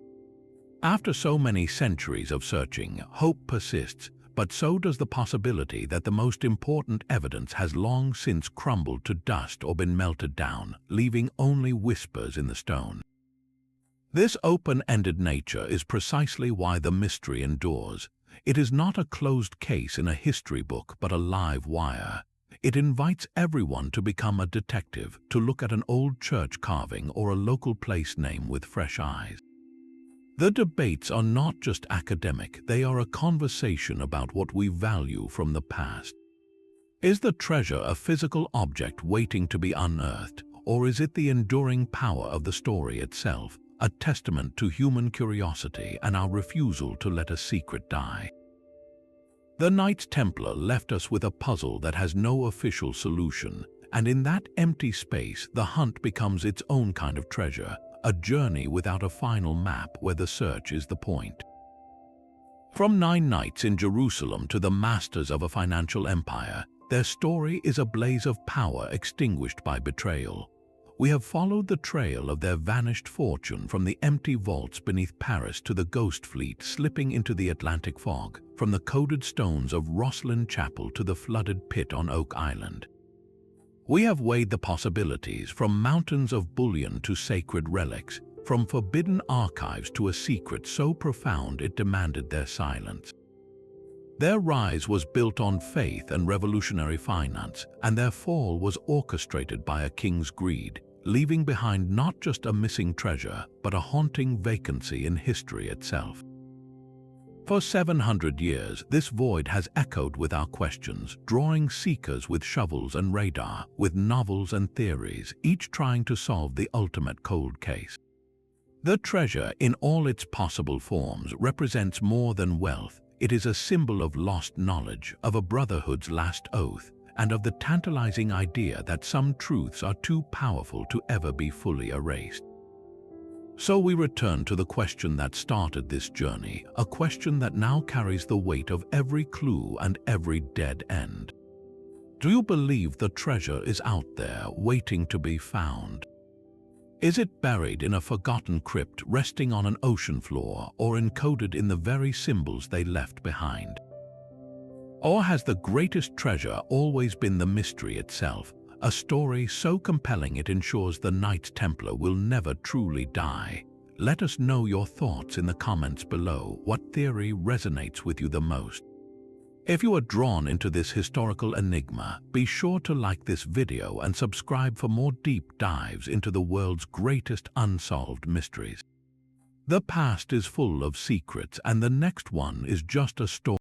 After so many centuries of searching, hope persists, but so does the possibility that the most important evidence has long since crumbled to dust or been melted down, leaving only whispers in the stone. This open-ended nature is precisely why the mystery endures. It is not a closed case in a history book, but a live wire. It invites everyone to become a detective, to look at an old church carving or a local place name with fresh eyes. The debates are not just academic, they are a conversation about what we value from the past. Is the treasure a physical object waiting to be unearthed, or is it the enduring power of the story itself, a testament to human curiosity and our refusal to let a secret die? The Knights Templar left us with a puzzle that has no official solution, and in that empty space, the hunt becomes its own kind of treasure, a journey without a final map where the search is the point. From 9 nights in Jerusalem to the masters of a financial empire, their story is a blaze of power extinguished by betrayal. We have followed the trail of their vanished fortune from the empty vaults beneath Paris to the ghost fleet slipping into the Atlantic fog, from the coded stones of Rosslyn Chapel to the flooded pit on Oak Island. We have weighed the possibilities, from mountains of bullion to sacred relics, from forbidden archives to a secret so profound it demanded their silence. Their rise was built on faith and revolutionary finance, and their fall was orchestrated by a king's greed, leaving behind not just a missing treasure, but a haunting vacancy in history itself. For 700 years, this void has echoed with our questions, drawing seekers with shovels and radar, with novels and theories, each trying to solve the ultimate cold case. The treasure, in all its possible forms, represents more than wealth. It is a symbol of lost knowledge, of a brotherhood's last oath, and of the tantalizing idea that some truths are too powerful to ever be fully erased. So we return to the question that started this journey, a question that now carries the weight of every clue and every dead end. Do you believe the treasure is out there, waiting to be found? Is it buried in a forgotten crypt, resting on an ocean floor, or encoded in the very symbols they left behind? Or has the greatest treasure always been the mystery itself, a story so compelling it ensures the Knights Templar will never truly die? Let us know your thoughts in the comments below. What theory resonates with you the most? If you are drawn into this historical enigma, be sure to like this video and subscribe for more deep dives into the world's greatest unsolved mysteries. The past is full of secrets, and the next one is just a story